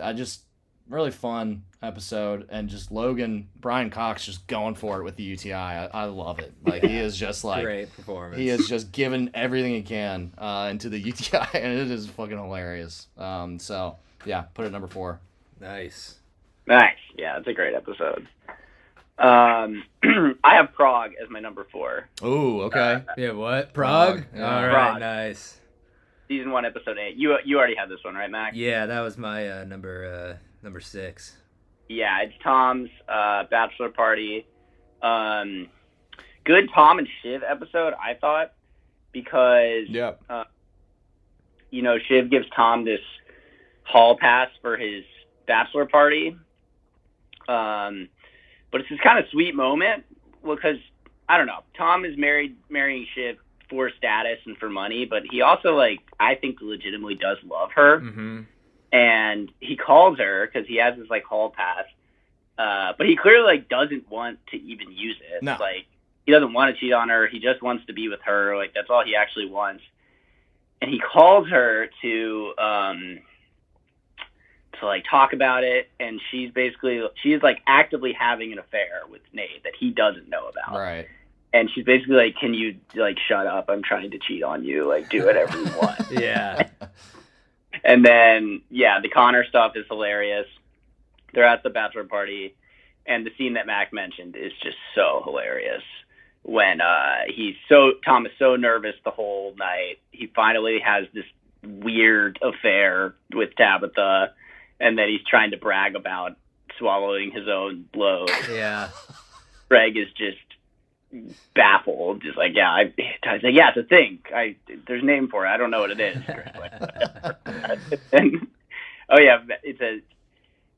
C: really fun episode, and just Brian Cox just going for it with the UTI. I love it. Like he is just like
A: great performance.
C: He is just giving everything he can into the UTI, and it is fucking hilarious. So yeah, put it at number 4.
A: Nice.
B: Yeah, it's a great episode. I have Prague as my number 4.
C: Oh, okay.
A: Yeah, what? Prague?
C: Yeah.
A: All right,
B: Prague.
A: Nice.
B: Season 1, episode 8. You already had this one, right, Mac?
A: Yeah, that was my number 6.
B: Yeah, it's Tom's bachelor party. Good Tom and Shiv episode, I thought, because Shiv gives Tom this hall pass for his bachelor party. But it's this kind of sweet moment because I don't know. Tom is marrying Shiv for status and for money, but he also I think legitimately does love her.
A: Mm-hmm.
B: And he calls her because he has this hall pass, but he clearly doesn't want to even use it.
C: No.
B: He doesn't want to cheat on her. He just wants to be with her. That's all he actually wants. And he calls her to talk about it, and she's actively having an affair with Nate that he doesn't know about.
C: Right.
B: And she's basically can you shut up? I'm trying to cheat on you. Do whatever you want.
A: Yeah.
B: And then, the Connor stuff is hilarious. They're at the bachelor party, and the scene that Mac mentioned is just so hilarious. When Tom is so nervous the whole night, he finally has this weird affair with Tabitha, and then he's trying to brag about swallowing his own load.
A: Yeah.
B: Greg is just baffled, just it's a thing. There's a name for it. I don't know what it is. And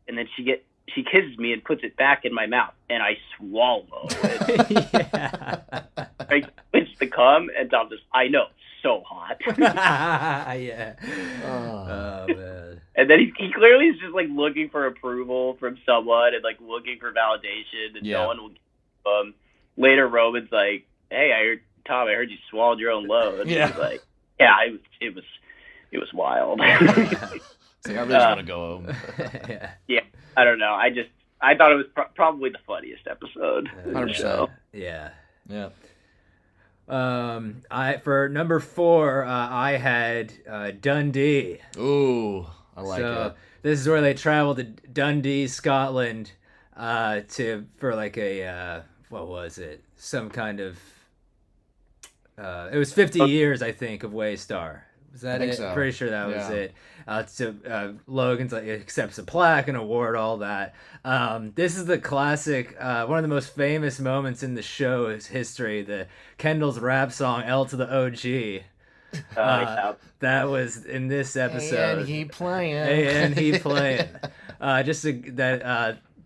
B: and then she kisses me and puts it back in my mouth, and I swallow it.
A: Yeah.
B: It's the cum, and Tom just, I know, so hot.
A: Yeah. Oh man.
B: And then he clearly is just looking for approval from someone and looking for validation, and no one will give him. Later, Roman's like, "Hey, Tom, I heard you swallowed your own load."
C: Yeah.
B: He's like, "Yeah, it was wild."
C: I really just want to go home.
A: Yeah.
B: I don't know. I thought it was probably the funniest episode.
C: 100%.
A: Yeah.
C: Yeah.
A: For number 4, I had Dundee.
C: Ooh, I like it.
A: This is where they travel to Dundee, Scotland, for what was it? Some kind of it was 50 years, I think, of Waystar. Was that it?
C: So.
A: Pretty sure that was it. Logan's accepts a plaque, an award, all that. This is the classic, one of the most famous moments in the show's history, the Kendall's rap song "L to the OG." That was in this episode.
C: And he playing.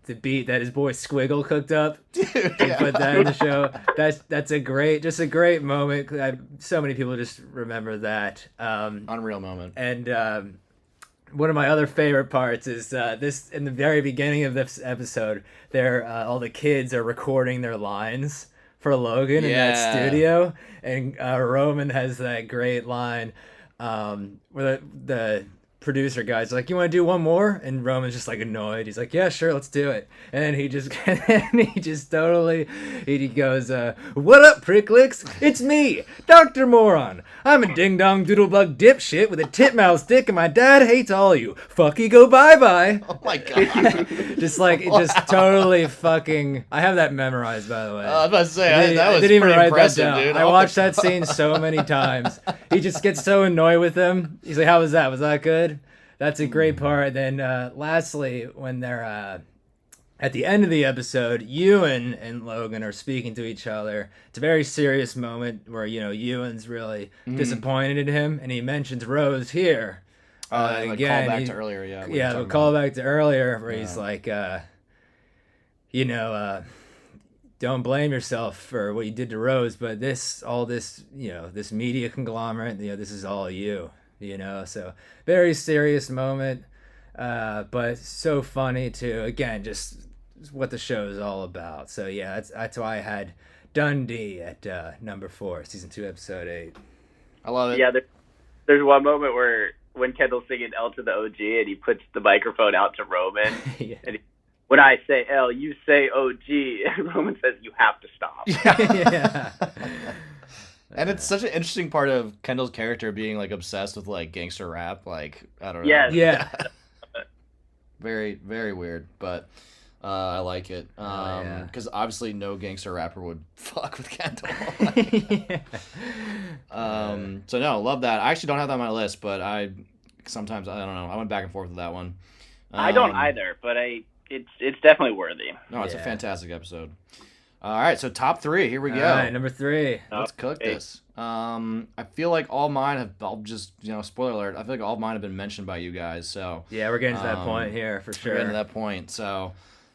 A: The beat that his boy Squiggle cooked up.
C: Dude,
A: He put that in the show. That's a great moment. So many people just remember that.
C: Unreal moment.
A: And one of my other favorite parts is this in the very beginning of this episode. All the kids are recording their lines for Logan in that studio, and Roman has that great line where the producer guy's like, "You want to do one more?" And Roman's just annoyed. He's like, "Yeah, sure, let's do it." And then he just totally goes, "What up, pricklicks? It's me, Dr. Moron. I'm a ding dong doodle bug dipshit with a titmouse dick, and my dad hates all you. Fuck you, go bye bye."
C: Oh my god.
A: Just totally fucking. I have that memorized, by the way.
C: I was about to say that was
A: didn't even
C: pretty
A: write
C: impressive,
A: that down.
C: dude.
A: I watched that scene so many times. He just gets so annoyed with him. He's like, "How was that? Was that good?" That's a great part. Then lastly, when they're at the end of the episode, Ewan and Logan are speaking to each other. It's a very serious moment where Ewan's really disappointed in him, and he mentions Rose here.
C: Again, call back to earlier,
A: we'll call back to earlier where he's like, don't blame yourself for what you did to Rose, but this media conglomerate, this is all you. So very serious moment, but so funny too. Again, just what the show is all about. So yeah, that's why I had Dundee at number 4, season 2, episode 8.
C: I love it.
B: Yeah, there's one moment where when Kendall's singing "L to the OG" and he puts the microphone out to Roman, and when I say L, you say OG, and Roman says you have to stop.
A: Yeah.
C: And it's such an interesting part of Kendall's character being obsessed with gangster rap. I don't know.
B: Yes.
A: Yeah.
C: Very, very weird, but I like it. Because obviously no gangster rapper would fuck with Kendall. So no, love that. I actually don't have that on my list, but sometimes I don't know. I went back and forth with that one.
B: I don't either, but I it's definitely worthy.
C: No, it's a
A: Yeah.
C: fantastic episode. All right, so top 3. Here we go.
A: All right, number 3.
C: Let's cook
B: Okay.
C: this. I feel like all mine have. I'll just spoiler alert. I feel like all mine have been mentioned by you guys. So
A: Yeah, we're getting to that point here for sure.
C: we're getting to that point. So,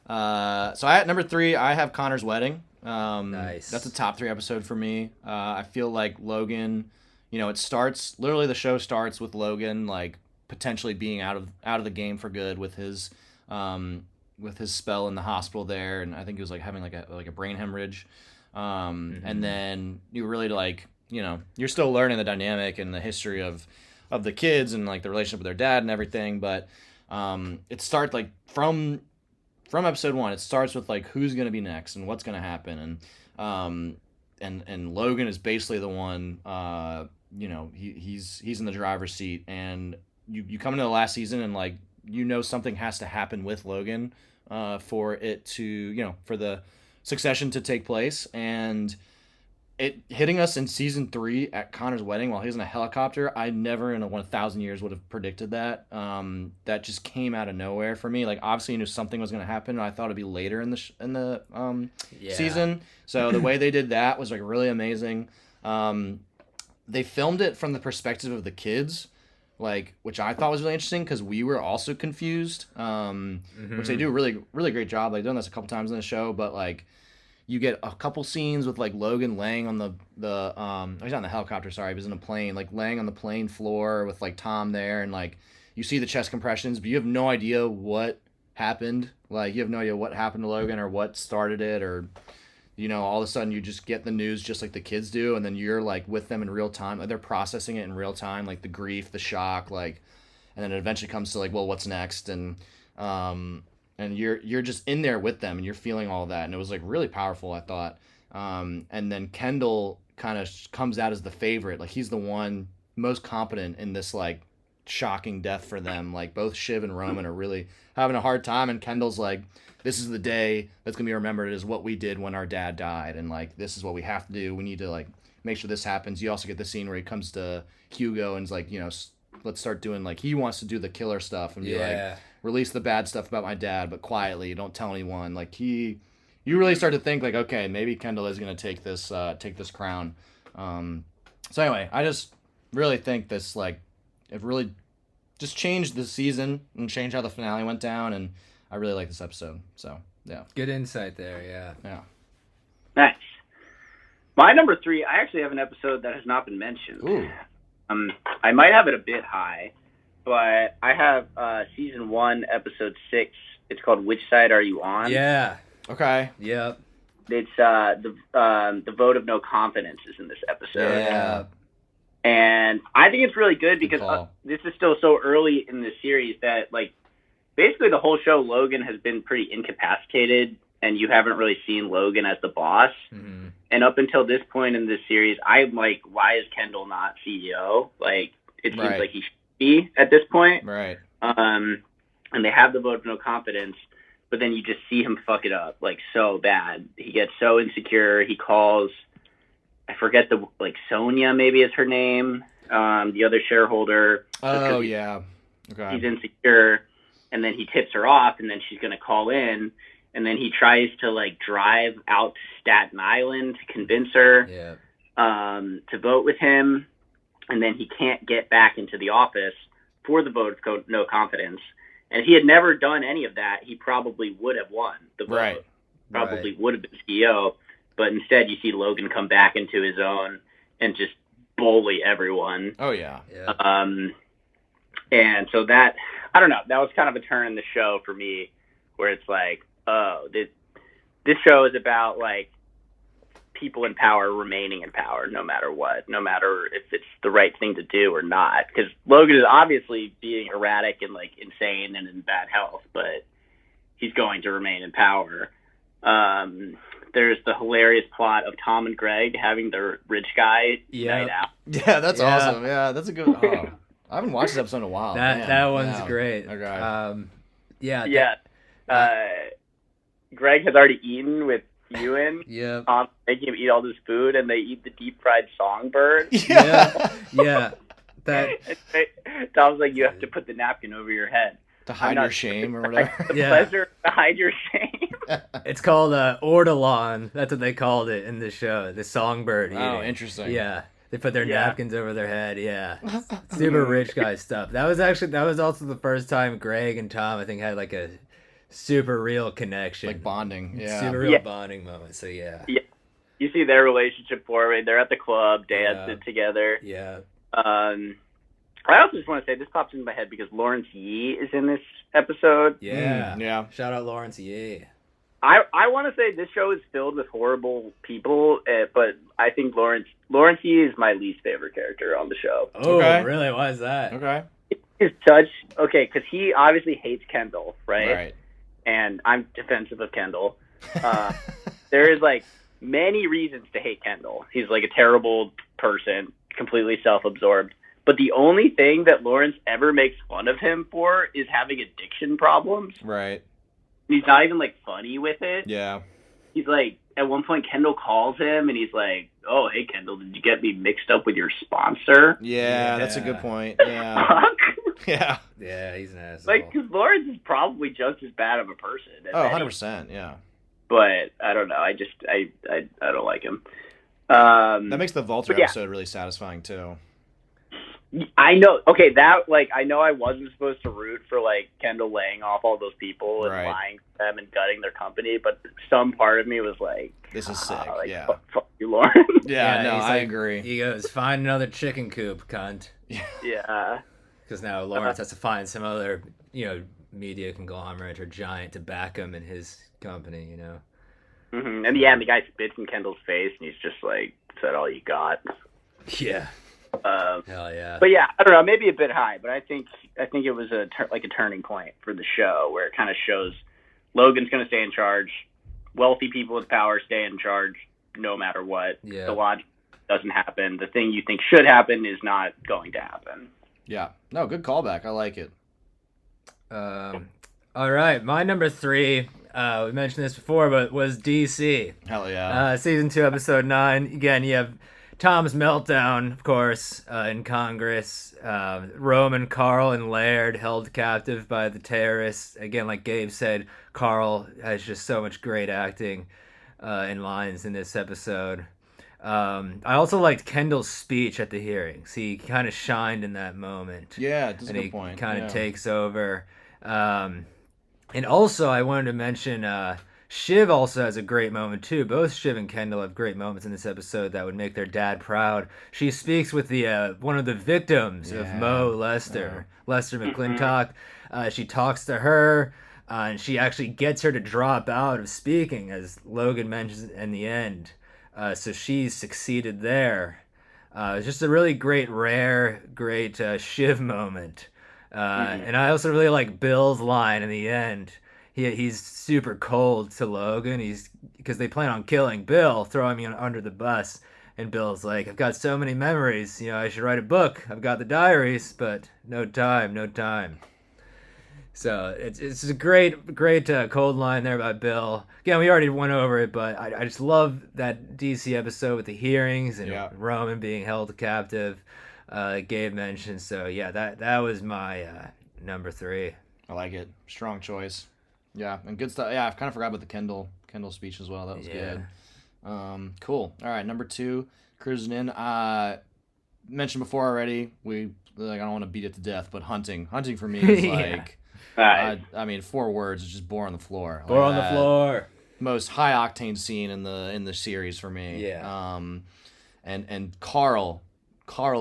C: so I at number 3, I have Connor's wedding.
A: Nice.
C: That's a top 3 episode for me. I feel like Logan. It starts literally. The show starts with Logan like potentially being out of the game for good with his spell in the hospital there, and I think he was like having like a brain hemorrhage. And then you really like you're still learning the dynamic and the history of the kids and like the relationship with their dad and everything, but it starts like from episode 1. It starts with like who's gonna be next and what's gonna happen, and Logan is basically the one. He's in the driver's seat, and you come into the last season and like something has to happen with Logan for it to for the succession to take place, and it hitting us in season 3 at Connor's wedding while he's in a helicopter. I never in 1,000 years would have predicted that. That just came out of nowhere for me. Like obviously you knew something was going to happen. I thought it'd be later in the season. So the way they did that was like really amazing. They filmed it from the perspective of the kids, like, which I thought was really interesting because we were also confused. Which they do a really, really great job. They've done this a couple times in the show, but like, you get a couple scenes with like Logan laying on he's not in the helicopter, sorry, he was in a plane, like laying on the plane floor with like Tom there, and like you see the chest compressions, but you have no idea what happened. Like you have no idea what happened to Logan or what started it, or all of a sudden you just get the news just like the kids do, and then you're like with them in real time. Like, they're processing it in real time, like the grief, the shock, like, and then it eventually comes to like, well, what's next, and you're just in there with them and you're feeling all that, and it was like really powerful, I thought. And then Kendall kind of comes out as the favorite, like he's the one most competent in this like shocking death for them. Like both Shiv and Roman are really having a hard time, and Kendall's like, this is the day that's gonna be remembered as what we did when our dad died, and like this is what we have to do. We need to like make sure this happens. You also get the scene where he comes to Hugo and is like, let's start doing, like, he wants to do the killer stuff and be like, release the bad stuff about my dad, but quietly, don't tell anyone. Like you really start to think like, okay, maybe Kendall is gonna take this crown. So anyway, I just really think this like it really just changed the season and changed how the finale went down, and I really like this episode. So yeah,
A: Good insight there. Yeah.
B: Nice. My number 3, I actually have an episode that has not been mentioned.
C: Ooh.
B: I might have it a bit high, but I have season 1, episode 6. It's called "Which Side Are You On?"
A: Yeah.
C: Okay.
A: Yep.
B: It's the vote of no confidence is in this episode.
A: Yeah.
B: And I think it's really good because
C: call.
B: This is still so early in the series that, like, basically the whole show, Logan has been pretty incapacitated, and you haven't really seen Logan as the boss.
A: Mm-hmm.
B: And up until this point in this series, I'm like, why is Kendall not CEO? Like, it seems
C: Right.
B: like he should be at this point.
C: Right.
B: And they have the vote of no confidence, but then you just see him fuck it up, like, so bad. He gets so insecure. He calls, I forget Sonia maybe is her name, the other shareholder.
C: Oh yeah. Okay.
B: He's insecure, and then he tips her off, and then she's going to call in, and then he tries to like drive out to Staten Island to convince her to vote with him, and then he can't get back into the office for the vote of no confidence. And if he had never done any of that, he probably would have won the vote.
C: Right.
B: Probably would have been CEO. But instead, you see Logan come back into his own and just bully everyone.
C: Oh yeah.
B: And so that, I don't know, that was kind of a turn in the show for me, where it's like, oh, this show is about like people in power remaining in power no matter what, no matter if it's the right thing to do or not. Because Logan is obviously being erratic and like insane and in bad health, but he's going to remain in power. There's the hilarious plot of Tom and Greg having their rich guy night out.
C: Yeah, that's awesome. Yeah, that's a good. Oh, I haven't watched this episode in a while.
A: That one's great.
C: Okay.
B: Greg has already eaten with Ewan.
A: Yeah.
B: Tom making him eat all this food, and they eat the deep fried songbird.
A: Yeah. That.
B: Tom's like, you have to put the napkin over your head.
C: To hide
B: not
C: your shame or whatever.
B: The
A: Yeah.
B: pleasure to hide your shame.
A: It's called ortolan. That's what they called it in the show. The songbird eating.
C: Oh, interesting.
A: Yeah. They put their
B: Yeah.
A: napkins over their head. Yeah. Super rich guy stuff. That was also the first time Greg and Tom, I think, had like a super real connection.
C: Like bonding. Yeah.
A: Super real
B: Yeah.
A: bonding moment. So yeah.
B: Yeah. You see their relationship forming. They're at the club dancing together.
A: Yeah.
B: I also just want to say this pops into my head because Lawrence Yee is in this episode.
A: Yeah.
C: Yeah.
A: Shout out Lawrence Yee.
B: I want to say this show is filled with horrible people, but I think Lawrence Yee is my least favorite character on the show.
A: Oh,
C: Okay.
A: really? Why is that?
C: Okay.
B: He's such because he obviously hates Kendall, right?
C: Right.
B: And I'm defensive of Kendall. There is like many reasons to hate Kendall. He's like a terrible person, completely self-absorbed. But the only thing that Lawrence ever makes fun of him for is having addiction problems.
C: Right.
B: He's not even like funny with it.
C: Yeah.
B: He's like, at one point, Kendall calls him and he's like, "Oh, hey, Kendall, did you get me mixed up with your sponsor?"
C: Yeah, that's a good
A: Yeah.
C: point. Yeah.
B: Fuck.
C: Yeah.
A: Yeah, he's an asshole.
B: Like, because Lawrence is probably just as bad of a person. as
C: Oh,
B: any-
C: 100%. Yeah.
B: But I don't know. I don't like him.
C: That makes the Volter
B: But yeah.
C: episode really satisfying too.
B: I know. Okay, that like I know I wasn't supposed to root for like Kendall laying off all those people and
C: Right.
B: lying to them and gutting their company, but some part of me was like,
C: This is sick.
B: like,
C: Yeah.
B: fuck you, Lauren.
C: Yeah, no,
A: he's
C: I
A: like-
C: agree.
A: He goes, find another chicken coop, cunt.
B: Yeah.
A: Because now Lawrence has to find some other, media conglomerate or giant to back him in his company,
B: hmm And yeah, and the guy spits in Kendall's face, and he's just like, "Is that all you got?"
A: Yeah.
B: Um,
A: Hell yeah.
B: But yeah, I don't know, maybe a bit high, but I think it was a turning point for the show where it kind of shows Logan's going to stay in charge. Wealthy people with power stay in charge no matter what.
A: Yeah.
B: The logic doesn't happen. The thing you think should happen is not going to happen.
C: Yeah. No, good callback. I like it.
A: All right, my number 3, we mentioned this before, but was DC.
C: Hell yeah.
A: Season 2, episode 9. Again, you have Tom's meltdown, of course, in Congress. Roman, Carl, and Laird held captive by the terrorists. Again, like Gabe said, Carl has just so much great acting and lines in this episode. I also liked Kendall's speech at the hearings. He kind of shined in that moment.
C: Yeah, that's a
A: And
C: good
A: he
C: point.
A: kind of
C: Yeah.
A: takes over. And also, I wanted to mention Shiv also has a great moment too. Both Shiv and Kendall have great moments in this episode that would make their dad proud. She speaks with the one of the victims of
C: Yeah.
A: Mo Lester, Lester McClintock. She talks to her, and she actually gets her to drop out of speaking, as Logan mentions in the end. So she's succeeded there. It's just a really great, great Shiv moment. And I also really like Bill's line in the end. He's super cold to Logan. Because they plan on killing Bill, throwing him under the bus. And Bill's like, I've got so many memories. I should write a book. I've got the diaries, but no time. So it's a great cold line there by Bill. Again, we already went over it, but I just love that DC episode with the hearings and
C: Yeah.
A: Roman being held captive. Gabe mentioned. So yeah, that was my number 3.
C: I like it. Strong choice. Yeah, and good stuff. Yeah, I kind of forgot about the Kendall speech as well. That was
A: Yeah.
C: good. Cool. All right, number 2, cruising in. Mentioned before already. I don't want to beat it to death, but hunting for me is
A: Yeah.
C: like,
B: All right.
C: I mean, 4 words. It's just bore on the floor.
A: Or
C: Like
A: on the
C: that.
A: floor.
C: Most high octane scene in the series for me.
A: Yeah.
C: And Carl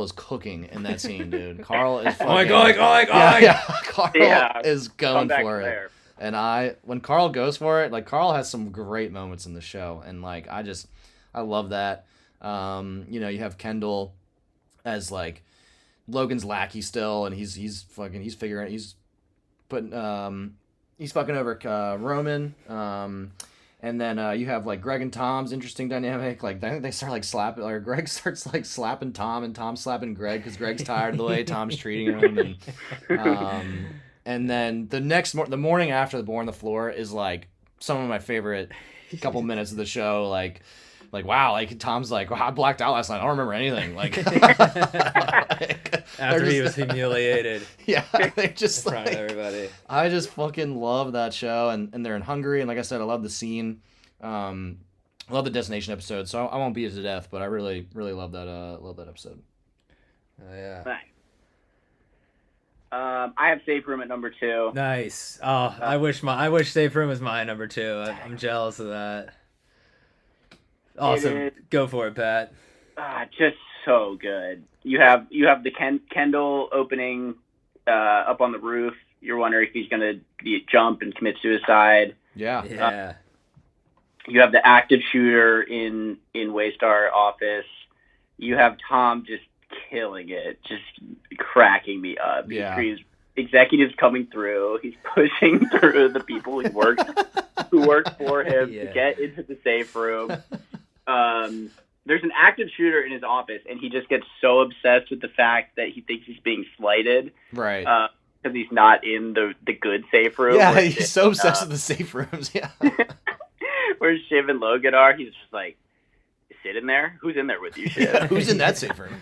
C: is cooking in that scene, dude. Carl is fucking,
A: Yeah.
C: Carl
B: Yeah.
C: is
B: Come
C: going
B: back
C: for it.
B: there.
C: And when Carl goes for it, like Carl has some great moments in the show, and like I love that. You have Kendall as like Logan's lackey still, and he's fucking over Roman. And then you have like Greg and Tom's interesting dynamic. Like I think they start like slapping, or Greg starts like slapping Tom, and Tom slapping Greg because Greg's tired of the way Tom's treating him. And then the morning after the Bore on the Floor is like some of my favorite couple minutes of the show. Like like, wow, like Tom's like, wow, I blacked out last night. I don't remember anything. Like,
A: After he was humiliated
C: yeah, they're just
A: in front
C: like,
A: of everybody.
C: I just fucking love that show, and they're in Hungary, and like I said, I love the scene. I love the destination episode, so I won't beat it to death, but I really, really love that episode.
A: Oh yeah.
B: Nice. I have Safe Room at number 2.
A: Nice. Oh, I wish Safe Room was my number 2. I'm jealous of that. Awesome. Go for it, Pat.
B: Just so good. You have the Kendall opening up on the roof. You're wondering if he's going to jump and commit suicide.
C: Yeah.
B: You have the active shooter in Waystar office. You have Tom just killing it, just cracking me up.
C: Yeah.
B: He's executives coming through. He's pushing through the people who work for him to get into the safe room. There's an active shooter in his office, and he just gets so obsessed with the fact that he thinks he's being slighted.
C: Right.
B: Because he's not in the good safe room.
C: Yeah, he's so obsessed with the safe rooms. Yeah.
B: Where Shiv and Logan are, he's just like, sit in there? Who's in there with you, Shiv?
C: Yeah, who's in that safe room?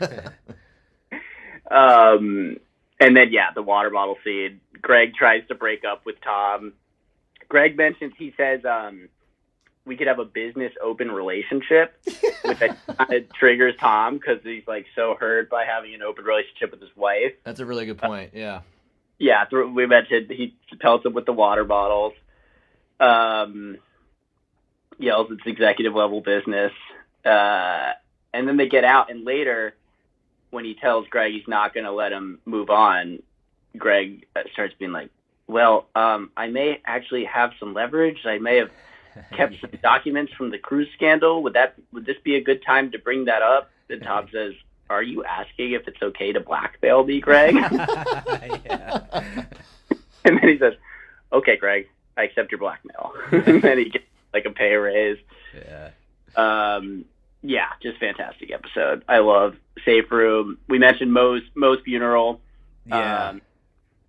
B: And then, the water bottle scene. Greg tries to break up with Tom. Greg mentions, he says, we could have a business open relationship, which kind of triggers Tom because he's like so hurt by having an open relationship with his wife.
C: That's a really good point. Yeah.
B: Yeah, we mentioned he pelts him with the water bottles. Yells it's executive level business. And then they get out, and later when he tells Greg he's not going to let him move on, Greg starts being like, well, I may actually have some leverage. I may have kept some documents from the cruise scandal. Would this be a good time to bring that up? And Tom says, are you asking if it's okay to blackmail me, Greg?
A: Yeah.
B: And then he says, okay, Greg, I accept your blackmail. And then he gets like a pay raise.
A: Yeah.
B: Just fantastic episode. I love Safe Room. We mentioned Mo's funeral.
A: Yeah.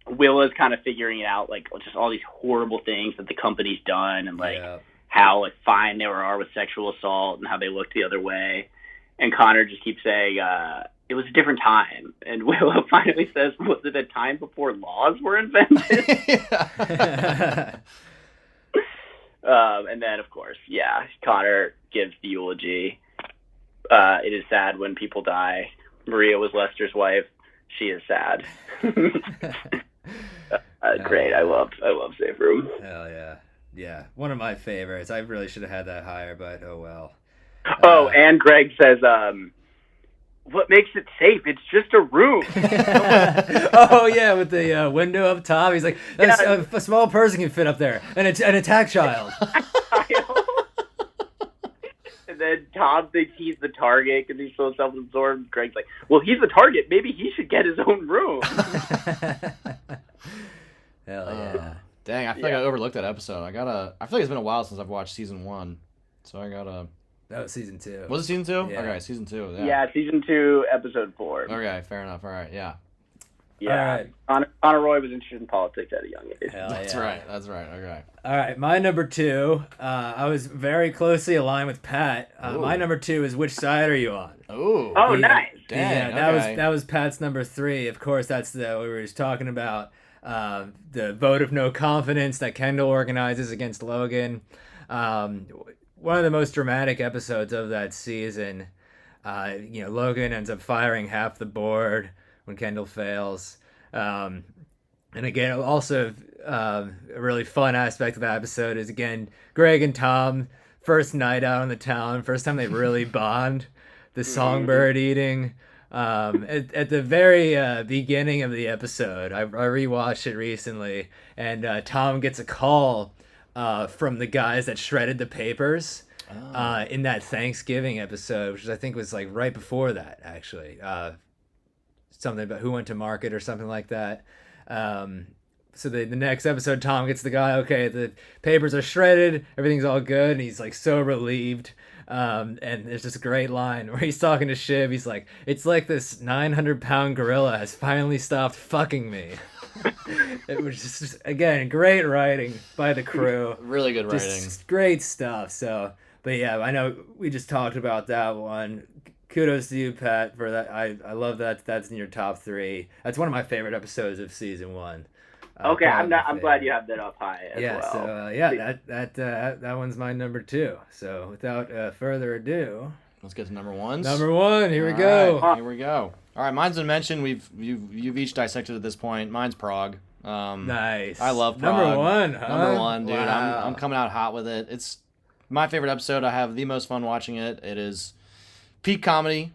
B: Willa's kind of figuring it out, like just all these horrible things that the company's done, and like how like fine they are with sexual assault and how they look the other way. And Connor just keeps saying it was a different time. And Willa finally says, was it a time before laws were invented? And then, of course, Connor gives the eulogy. It is sad when people die. Maria was Lester's wife. She is sad. Great. I love Safe Room.
A: Hell yeah. Yeah. One of my favorites. I really should have had that higher, but oh well.
B: And Greg says, what makes it safe? It's just a room.
A: Oh yeah, with the window up top. He's like, a small person can fit up there, and an attack child.
B: And then Tom thinks he's the target because he's so self-absorbed. Greg's like, well, he's the target. Maybe he should get his own room.
A: Hell yeah.
C: Dang, I feel like I overlooked that episode. I feel like it's been a while since I've watched season 1. So I gotta...
A: That was season 2.
C: Was it season 2?
A: Yeah.
C: Okay, season 2.
B: Yeah, season 2, episode 4.
C: Okay, fair enough. All right, yeah.
B: Yeah. All right. Connor Roy was interested in politics at a young age.
C: That's right. Okay.
A: All right, my number 2. I was very closely aligned with Pat. My number 2 is Which Side Are You On?
B: Oh, nice.
C: Dang,
A: that was Pat's number 3. Of course, that's we were just talking about the vote of no confidence that Kendall organizes against Logan. One of the most dramatic episodes of that season. Logan ends up firing half the board when Kendall fails. And again, also a really fun aspect of that episode is, again, Greg and Tom, first night out in the town, first time they really bond, the songbird eating. At the very beginning of the episode, I rewatched it recently, and Tom gets a call from the guys that shredded the papers in that Thanksgiving episode, which I think was like right before that, actually. Something about who went to market or something like that. So the next episode, Tom gets the guy, okay, the papers are shredded, everything's all good, and he's like so relieved. And there's this great line where he's talking to Shiv. He's like, it's like this 900-pound gorilla has finally stopped fucking me. It was just, again, great writing by the crew.
C: Really good writing.
A: Just great stuff. So But yeah, I know we just talked about that one. Kudos to you, Pat, for that. I love that. That's in your top 3. That's one of my favorite episodes of season 1.
B: Okay,
A: Probably my
B: I'm glad
A: favorite.
B: you have that up high as
A: Yeah,
B: well.
A: so that one's my number 2. So without further ado,
C: Let's get to number ones.
A: number 1. Here we
C: All
A: go.
C: right, here we go. All right, mine's been mentioned. You've each dissected at this point. Mine's Prague.
A: Nice.
C: I love Prague.
A: Number 1, huh?
C: Number 1, dude.
A: Wow.
C: I'm coming out hot with it. It's my favorite episode. I have the most fun watching it. It is peak comedy.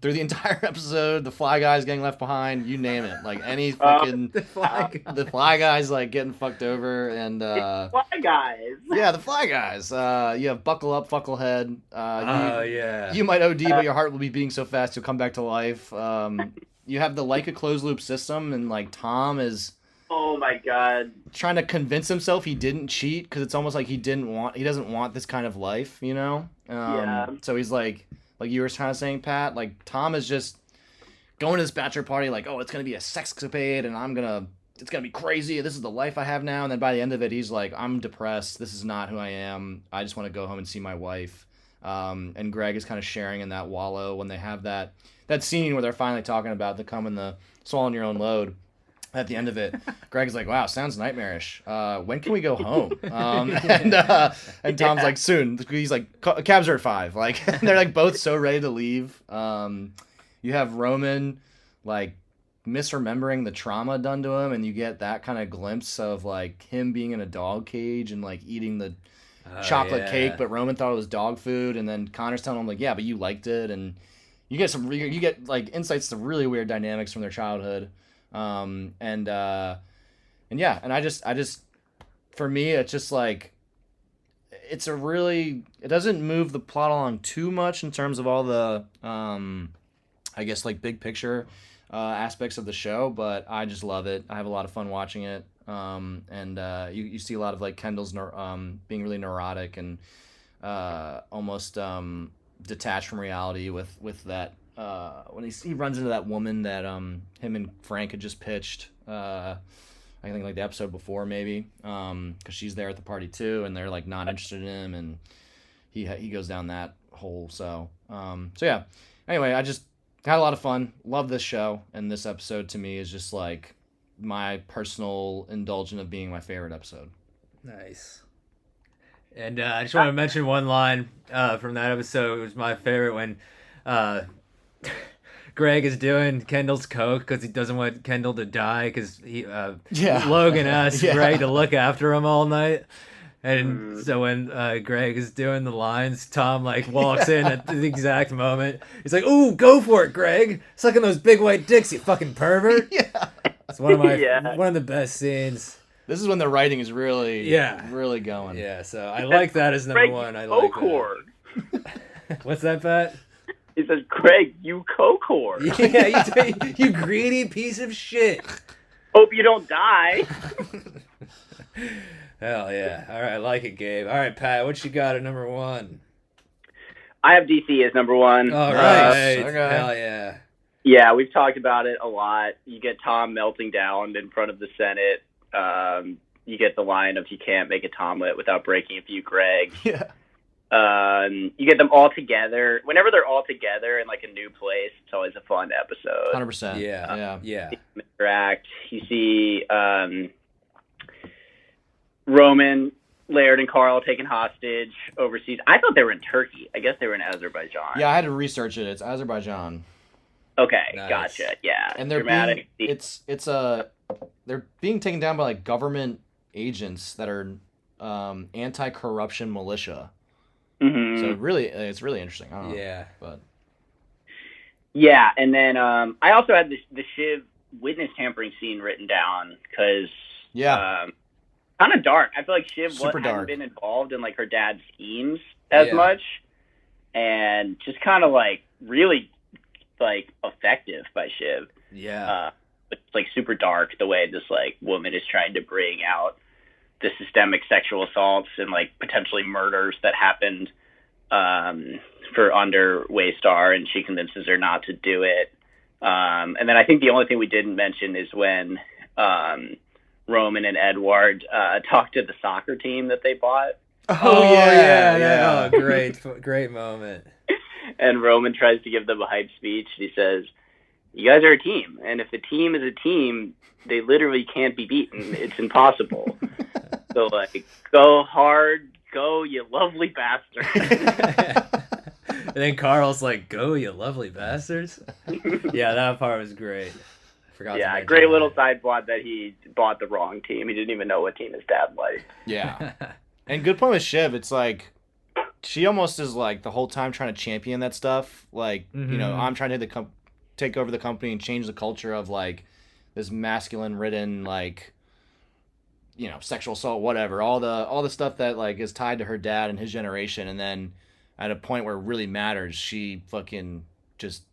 C: Through the entire episode, the Fly Guy's getting left behind. You name it. Like any fucking
A: The Fly
C: the Fly Guy's like getting fucked over, and
B: Fly Guys.
C: yeah, the Fly Guys. You have Buckle Up, Fucklehead.
A: yeah.
C: You might OD, but your heart will be beating so fast you'll come back to life. You have the like a closed loop system, and like Tom is
B: Oh my god.
C: trying to convince himself he didn't cheat because it's almost like he doesn't want this kind of life, you know?
B: Yeah.
C: So he's like you were kind of saying, Pat, like Tom is just going to this bachelor party like, oh, it's going to be a sexcapade and it's going to be crazy. This is the life I have now. And then by the end of it, he's like, I'm depressed. This is not who I am. I just want to go home and see my wife. And Greg is kind of sharing in that wallow when they have that scene where they're finally talking about the come and the swallowing your own load. At the end of it, Greg's like, "Wow, sounds nightmarish. When can we go home?" And Tom's like, "Soon." He's like, "Cabs are at 5." Like they're like both so ready to leave. You have Roman like misremembering the trauma done to him, and you get that kind of glimpse of like him being in a dog cage and like eating the chocolate cake, but Roman thought it was dog food, and then Connor's telling him like, "Yeah, but you liked it," and you get like insights to really weird dynamics from their childhood. And I just for me it's just like it doesn't move the plot along too much in terms of all the I guess like big picture aspects of the show, but I just love it. I have a lot of fun watching it. You see a lot of like Kendall's being really neurotic and almost detached from reality with that. When he runs into that woman that him and Frank had just pitched, I think like the episode before maybe, because she's there at the party too, and they're like not interested in him, and he goes down that hole. So yeah. Anyway, I just had a lot of fun. Love this show, and this episode to me is just like my personal indulgence of being my favorite episode.
A: Nice. And I just want to mention one line from that episode. It was my favorite when Greg is doing Kendall's coke because he doesn't want Kendall to die because Logan asked Greg to look after him all night. And so when Greg is doing the lines, Tom like walks in at the exact moment. He's like, "Ooh, go for it, Greg! Sucking those big white dicks, you fucking pervert!"
C: Yeah,
A: it's one of the best scenes.
C: This is when the writing is really going.
A: Yeah, so I like that as number
B: Greg,
A: 1. I like that. What's that, Pat?
B: He says, "Greg, you coke-whore.
A: Yeah, you greedy piece of shit.
B: Hope you don't die."
A: Hell yeah. All right, I like it, Gabe. All right, Pat, what you got at number 1?
B: I have DC as number 1.
A: All right.
C: Okay.
A: Hell yeah.
B: Yeah, we've talked about it a lot. You get Tom melting down in front of the Senate. You get the line of, "You can't make a Tomlet without breaking a few Greg."
C: Yeah.
B: You get them all together. Whenever they're all together in like a new place, it's always a fun episode.
C: 100%.
A: Yeah.
B: Interact. You see Roman, Laird, and Carl taken hostage overseas. I thought they were in Turkey. I guess they were in Azerbaijan.
C: Yeah, I had to research it. It's Azerbaijan.
B: Okay,
A: Nice.
B: gotcha. Yeah,
C: And they're
B: dramatic.
C: they're being taken down by like government agents that are anti-corruption militia.
B: Mhm.
C: So it's really interesting. I don't know.
A: Yeah.
C: But
B: Yeah, and then I also had the Shiv witness tampering scene written down because kind of dark. I feel like Shiv hadn't been involved in like her dad's schemes as much, and just kind of like really like effective by Shiv.
A: Yeah.
B: But it's like super dark the way this like woman is trying to bring out the systemic sexual assaults and like potentially murders that happened for under Waystar, and she convinces her not to do it. And then I think the only thing we didn't mention is when Roman and Edward talked to the soccer team that they bought.
A: Oh, great moment.
B: And Roman tries to give them a hype speech. He says, "You guys are a team, and if a team is a team, they literally can't be beaten. It's impossible. So, like, go hard, go, you lovely bastard."
A: And then Carl's like, "Go, you lovely bastards." Yeah, that part was great. I forgot.
B: Yeah, great little side plot that he bought the wrong team. He didn't even know what team his dad liked.
C: Yeah. And good point with Shiv. It's like she almost is like the whole time trying to champion that stuff. Like, you know, I'm trying to take over the company and change the culture of like this masculine ridden, like, you know, sexual assault, whatever, all the stuff that like is tied to her dad and his generation. And then at a point where it really matters, she fucking just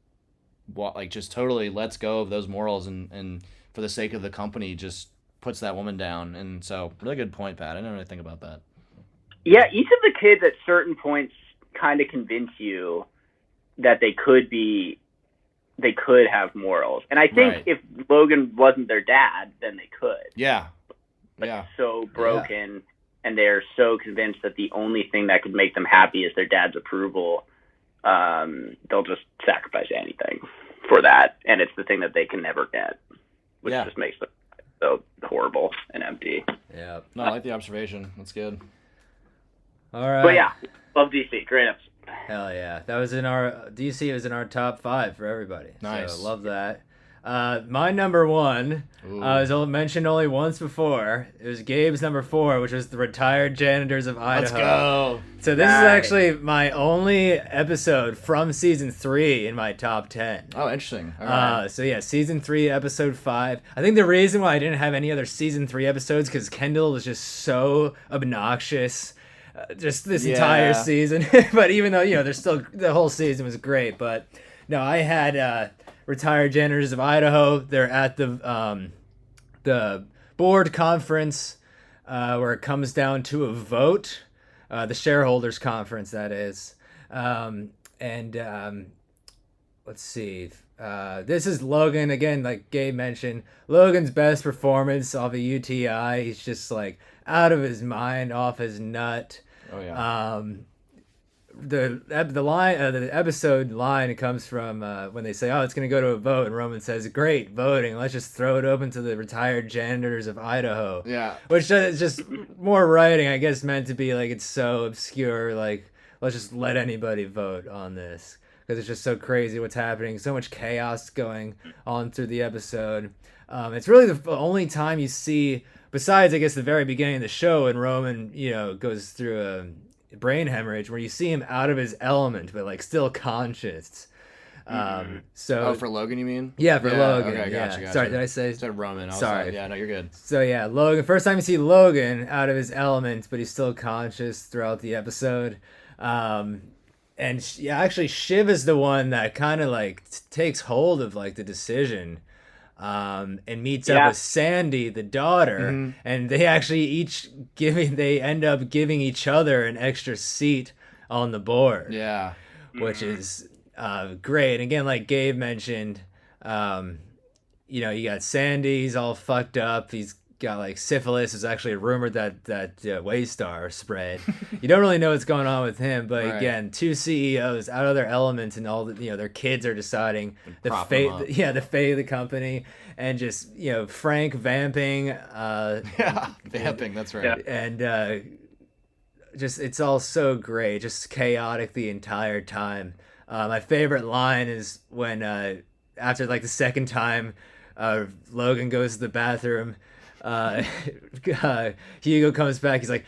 C: totally lets go of those morals and for the sake of the company just puts that woman down. And so really good point, Pat. I didn't really think about that.
B: Yeah, each of the kids at certain points kind of convince you that they could have morals. And I think if Logan wasn't their dad, then they could.
C: Yeah.
B: But so broken, and they're so convinced that the only thing that could make them happy is their dad's approval. They'll just sacrifice anything for that, and it's the thing that they can never get, which just makes them so horrible and empty.
A: Yeah.
C: No, I like the observation. That's good.
A: All right.
B: But yeah, love DC. Great episode.
A: Hell yeah. That was in our DC was in our top 5 for everybody.
C: Nice.
A: So love that. My number 1 was mentioned only once before. It was Gabe's number 4, which was the Retired Janitors of Idaho.
C: Let's go.
A: So this is actually my only episode from season 3 in my top 10.
C: Oh, interesting. All right.
A: So yeah, season 3, episode 5. I think the reason why I didn't have any other season 3 episodes because Kendall was just so obnoxious. Just this entire season. But even though, you know, there's still the whole season was great, but no, I had Retired Janitors of Idaho. They're at the board conference where it comes down to a vote, the shareholders conference that is. Let's see. This is Logan again, like Gabe mentioned. Logan's best performance off of UTI. He's just like out of his mind, off his nut.
C: Oh yeah.
A: The episode line comes from when they say, "Oh, it's gonna go to a vote," and Roman says, "Great voting. Let's just throw it open to the Retired Janitors of Idaho."
C: Yeah.
A: Which is just more writing, I guess, meant to be like it's so obscure. Like, let's just let anybody vote on this because it's just so crazy what's happening. So much chaos going on through the episode. It's really the only time you see. Besides, I guess, the very beginning of the show when Roman, you know, goes through a brain hemorrhage where you see him out of his element, but, like, still conscious. So
C: for Logan, you mean?
A: Yeah, for Logan.
C: Okay,
A: yeah.
C: gotcha.
A: Sorry, did I say?
C: Said Roman.
A: Sorry.
C: Yeah, no, you're good.
A: So, yeah, Logan. First time you see Logan out of his element, but he's still conscious throughout the episode. Actually, Shiv is the one that kind of, like, takes hold of, like, the decision. And meets up with Sandy, the daughter, and they actually they end up giving each other an extra seat on the board.
C: Yeah.
A: Which is great. And again, like Gabe mentioned, you know, you got Sandy, he's all fucked up. He's got like syphilis. It's actually rumored that Waystar spread. You don't really know what's going on with him, but again, 2 CEOs out of their elements, and all the, you know, their kids are deciding the fate of the company, and just, you know, Frank vamping.
C: Vamping. That's right.
A: And just it's all so great, just chaotic the entire time. My favorite line is when after like the second time, Logan goes to the bathroom. Hugo comes back. He's like,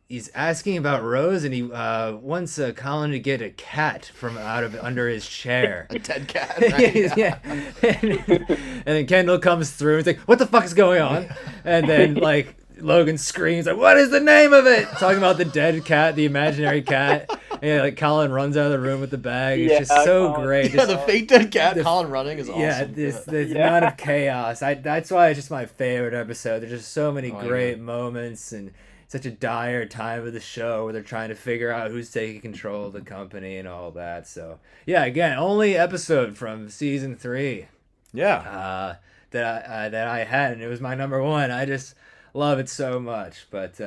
A: he's asking about Rose, and he wants Colin to get a cat from under his chair.
C: A dead cat. Right?
A: Yeah. And then Kendall comes through and he's like, "What the fuck is going on?" And then like Logan screams like, "What is the name of it?" Talking about the dead cat, the imaginary cat. And like Colin runs out of the room with the bag. It's just so
B: Colin.
A: great.
C: Yeah, the fake dead cat. Colin running is awesome.
A: Yeah, this amount of chaos. That's why it's just my favorite episode. There's just so many great moments and such a dire time of the show where they're trying to figure out who's taking control of the company and all that. So yeah, again, only episode from season 3.
C: Yeah.
A: That I had, and it was my number 1. I just love it so much. But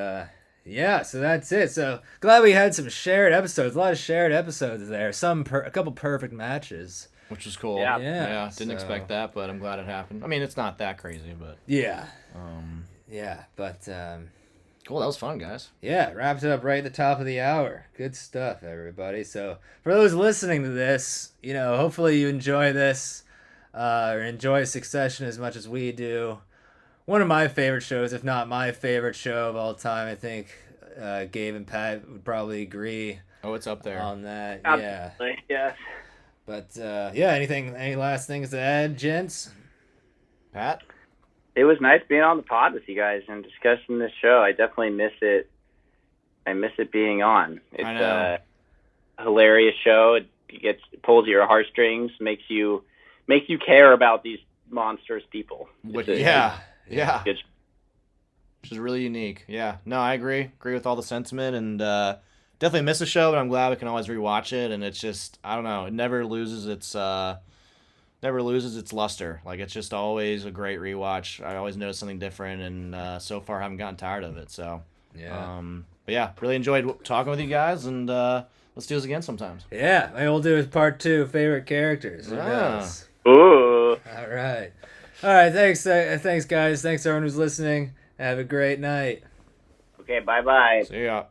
A: Yeah, so that's it. So glad we had some shared episodes. A lot of shared episodes there. A couple perfect matches.
C: Which was cool.
B: Yeah.
C: Didn't
A: so-
C: expect that, but I'm glad it happened. I mean, it's not that crazy, but
A: Yeah,
C: um,
A: yeah, but
C: cool. That was fun, guys.
A: yeah, wrapped it up right at the top of the hour. Good stuff, everybody. So for those listening to this, hopefully you enjoy this, or enjoy Succession as much as we do. One of my favorite shows, if not my favorite show of all time. I think Gabe and Pat would probably agree
C: Oh, it's up there.
A: on that. Yeah.
B: Absolutely, yes.
A: But yeah, any last things to add, gents?
C: Pat?
B: It was nice being on the pod with you guys and discussing this show. I definitely miss it. I miss it being on. It's
C: I know.
B: a hilarious show. It pulls your heartstrings, makes you care about these monstrous people.
C: Which,
B: It's a-
C: yeah.
B: Good.
C: Which is really unique. Yeah. No, I agree. Agree with all the sentiment, and definitely miss the show, but I'm glad we can always rewatch it. And it's just, I don't know, it never loses its luster. Like, it's just always a great rewatch. I always notice something different, and so far I haven't gotten tired of it. So
A: Yeah.
C: but yeah, really enjoyed talking with you guys, and let's do this again sometimes.
A: Yeah, maybe we'll do is part 2, favorite characters. Who
C: Yeah.
A: knows?
B: Ooh.
A: All right. All right, thanks guys. Thanks everyone who's listening. Have a great night.
B: Okay, bye-bye.
C: See ya.